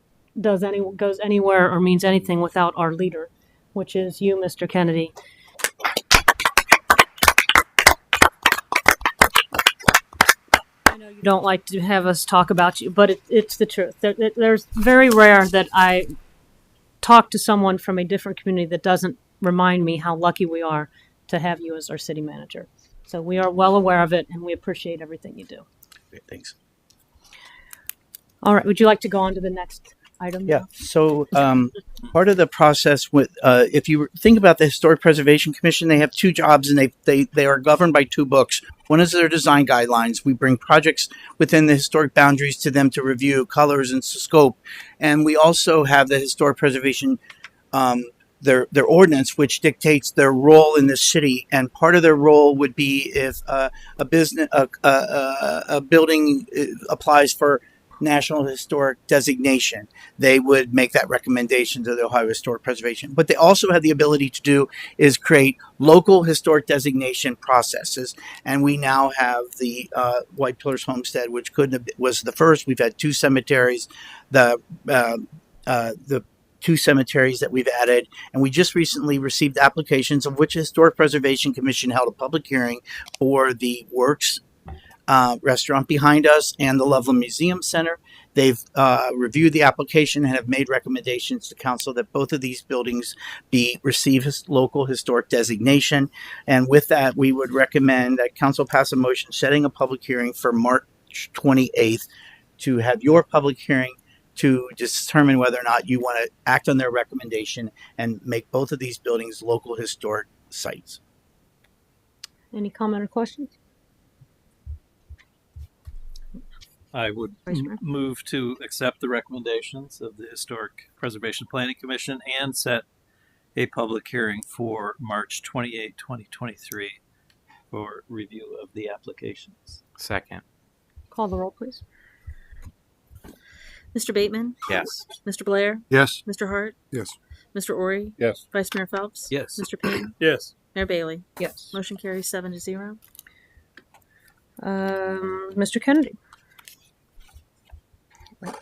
goes anywhere or means anything without our leader, which is you, Mr. Kennedy. I know you don't like to have us talk about you, but it's the truth. There's very rare that I talk to someone from a different community that doesn't remind me how lucky we are to have you as our city manager. So we are well aware of it, and we appreciate everything you do. Great, thanks. All right. Would you like to go on to the next item? Yeah. So part of the process with, if you think about the Historic Preservation Commission, they have two jobs, and they are governed by two books. One is their design guidelines. We bring projects within the historic boundaries to them to review colors and scope, and we also have the Historic Preservation their ordinance, which dictates their role in the city. And part of their role would be if a building applies for National Historic designation, they would make that recommendation to the Ohio Historic Preservation. What they also have the ability to do is create local historic designation processes. And we now have the White Pillars Homestead, which was the first. We've had two cemeteries, the two cemeteries that we've added, and we just recently received applications of which the Historic Preservation Commission held a public hearing for the Works restaurant behind us and the Loveland Museum Center. They've reviewed the application and have made recommendations to council that both of these buildings receive local historic designation. And with that, we would recommend that council pass a motion setting a public hearing for March 28th to have your public hearing to determine whether or not you want to act on their recommendation and make both of these buildings local historic sites. Any comment or questions? I would move to accept the recommendations of the Historic Preservation Planning Commission and set a public hearing for March 28, 2023 for review of the applications. Second. Call the roll, please. Mr. Bateman? Yes. Mr. Blair? Yes. Mr. Hart? Yes. Mr. Ori? Yes. Vice Mayor Phelps? Yes. Mr. Payne? Yes. Mayor Bailey? Yes. Motion carries 7-0. Mr. Kennedy.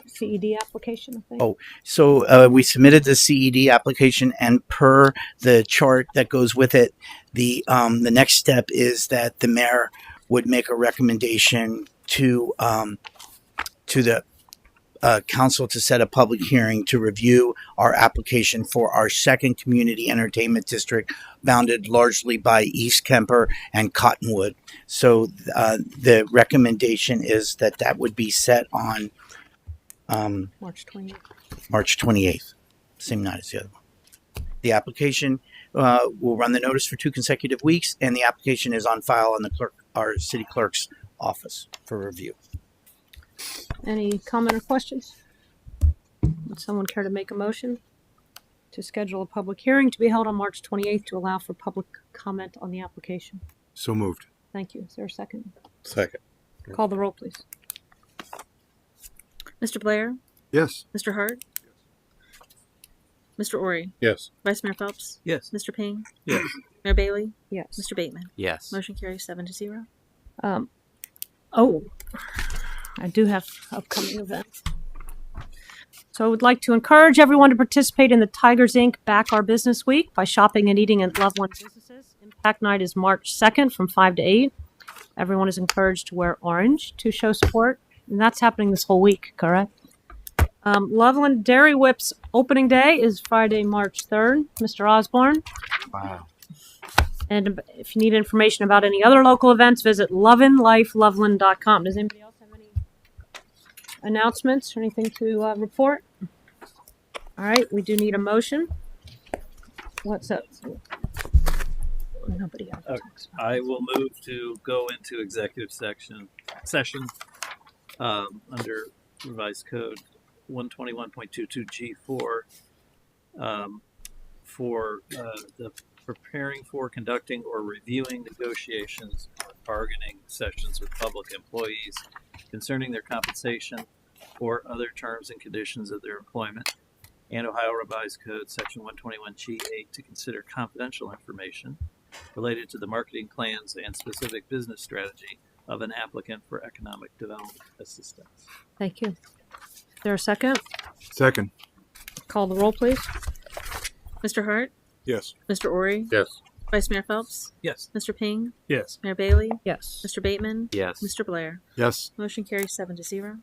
CED application, I think. Oh, so we submitted the CED application, and per the chart that goes with it, the next step is that the mayor would make a recommendation to the council to set a public hearing to review our application for our second community entertainment district, bounded largely by East Kemper and Cottonwood. So the recommendation is that would be set on March 28th. March 28th, same night as the other one. The application will run the notice for 2 consecutive weeks, and the application is on file on our city clerk's office for review. Any comment or questions? Would someone care to make a motion to schedule a public hearing to be held on March 28th to allow for public comment on the application? So moved. Thank you. Is there a second? Second. Call the roll, please. Mr. Blair? Yes. Mr. Hart? Mr. Ori? Yes. Vice Mayor Phelps? Yes. Mr. Payne? Yes. Mayor Bailey? Yes. Mr. Bateman? Yes. Motion carries 7-0. I do have upcoming events. So I would like to encourage everyone to participate in the Tigers Inc. Back Our Business Week by shopping and eating at Loveland businesses. Impact Night is March 2nd from 5 to 8. Everyone is encouraged to wear orange to show support. And that's happening this whole week, correct? Loveland Dairy Whip's opening day is Friday, March 3rd. Mr. Osborne. Wow. And if you need information about any other local events, visit loveandlifeloveland.com. Does anybody else have any announcements or anything to report? All right, we do need a motion. What's up? Nobody else. I will move to go into executive session under revised code 121.22 G4 for the preparing for, conducting, or reviewing negotiations or bargaining sessions with public employees concerning their compensation, or other terms and conditions of their employment, and Ohio Revised Code Section 121G8 to consider confidential information related to the marketing plans and specific business strategy of an applicant for economic development assistance. Thank you. Is there a second? Second. Call the roll, please. Mr. Hart, Yes. Mr. Ori, Yes. Vice Mayor Phelps, Yes. Mr. Ping, Yes. Mayor Bailey, Yes. Mr. Bateman, Yes. Mr. Blair. Yes. Motion carries 7-0.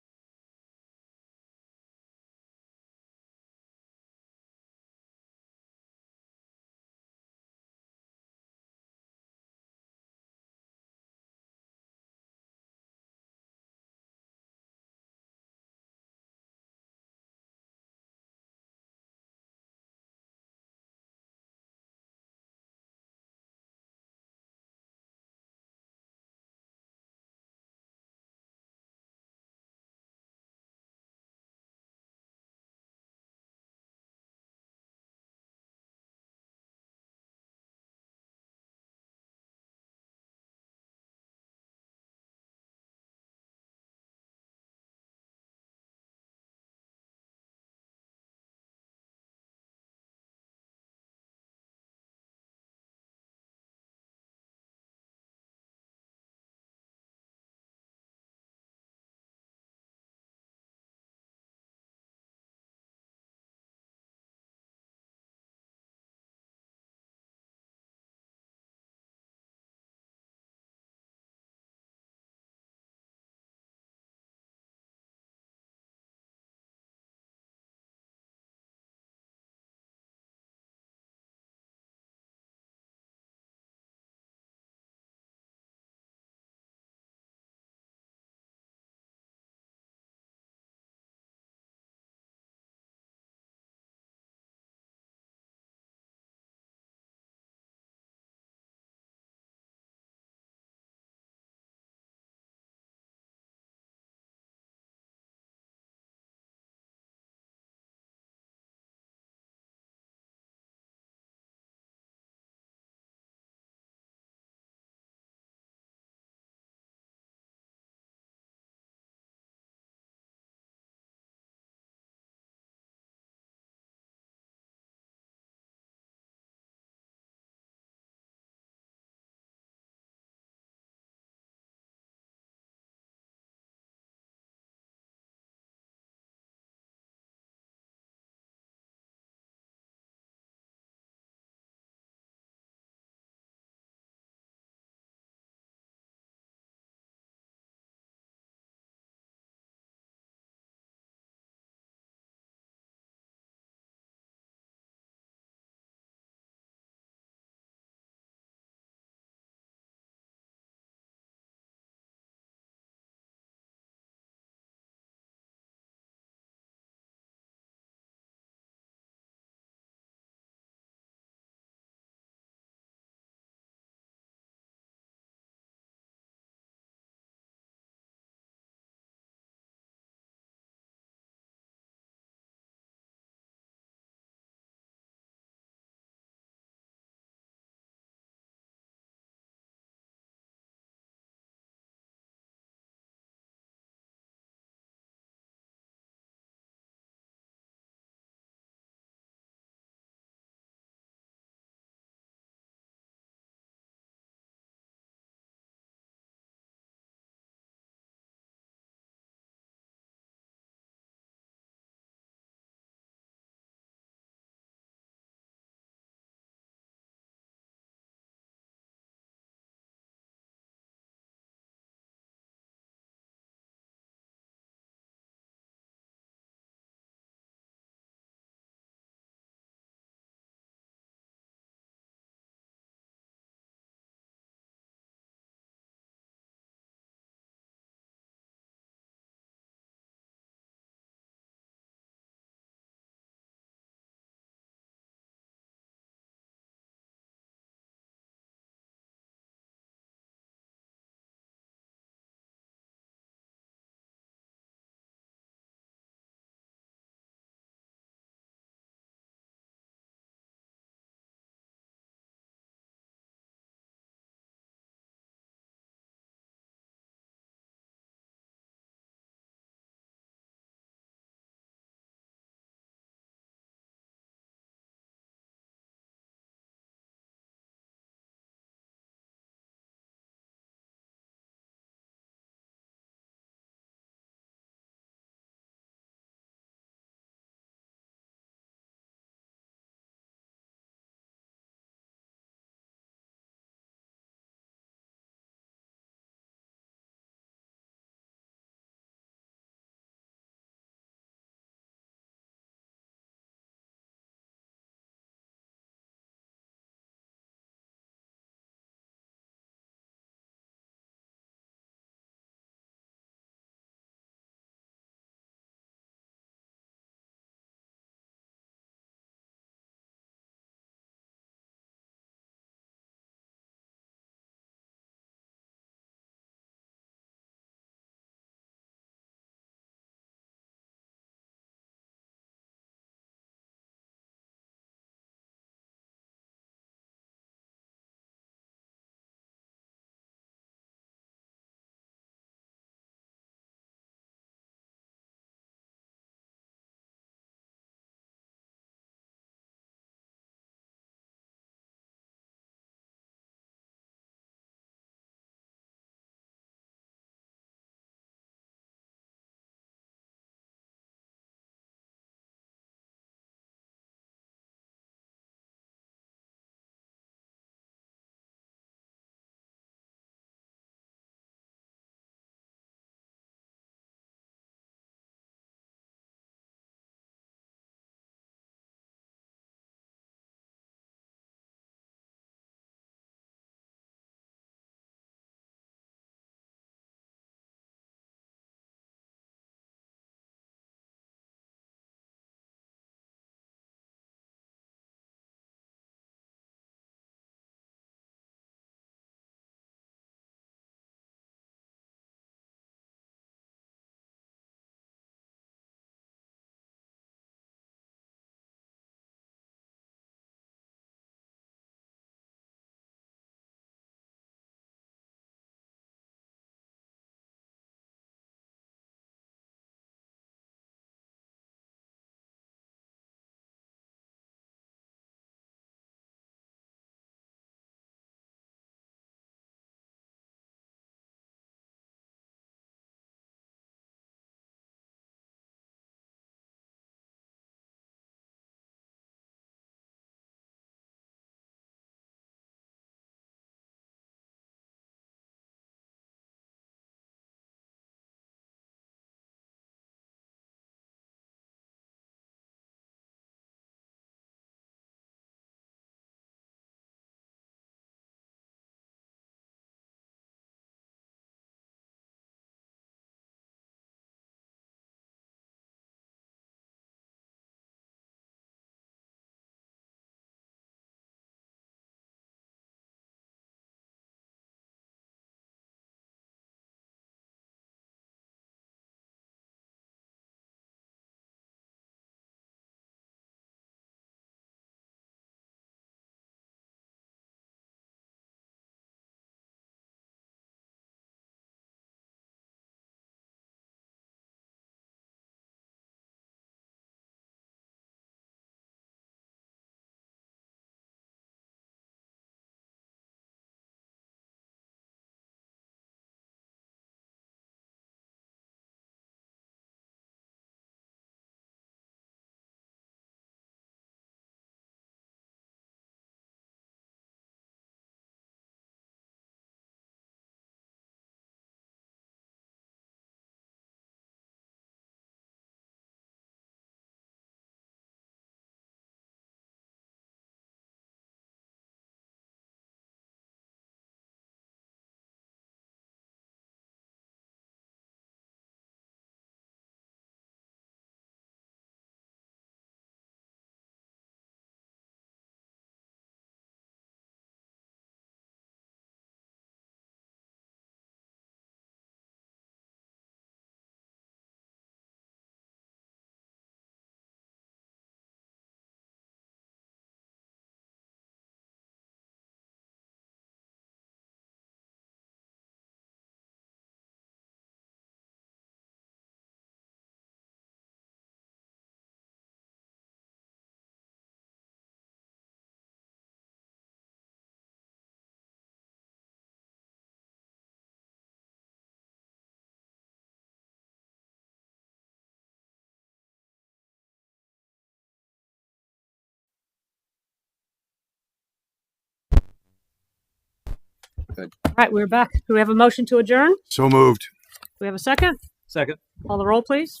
All right, we're back. Do we have a motion to adjourn? So moved. Do we have a second? Second. Call the roll, please.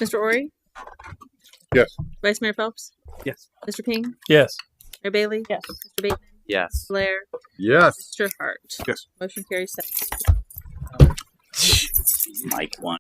Mr. Ori? Yes. Vice Mayor Phelps? Yes. Mr. King? Yes. Mayor Bailey? Yes. Mr. Bateman? Yes. Blair? Yes. Mr. Hart? Yes. Motion carries 7. Mike one.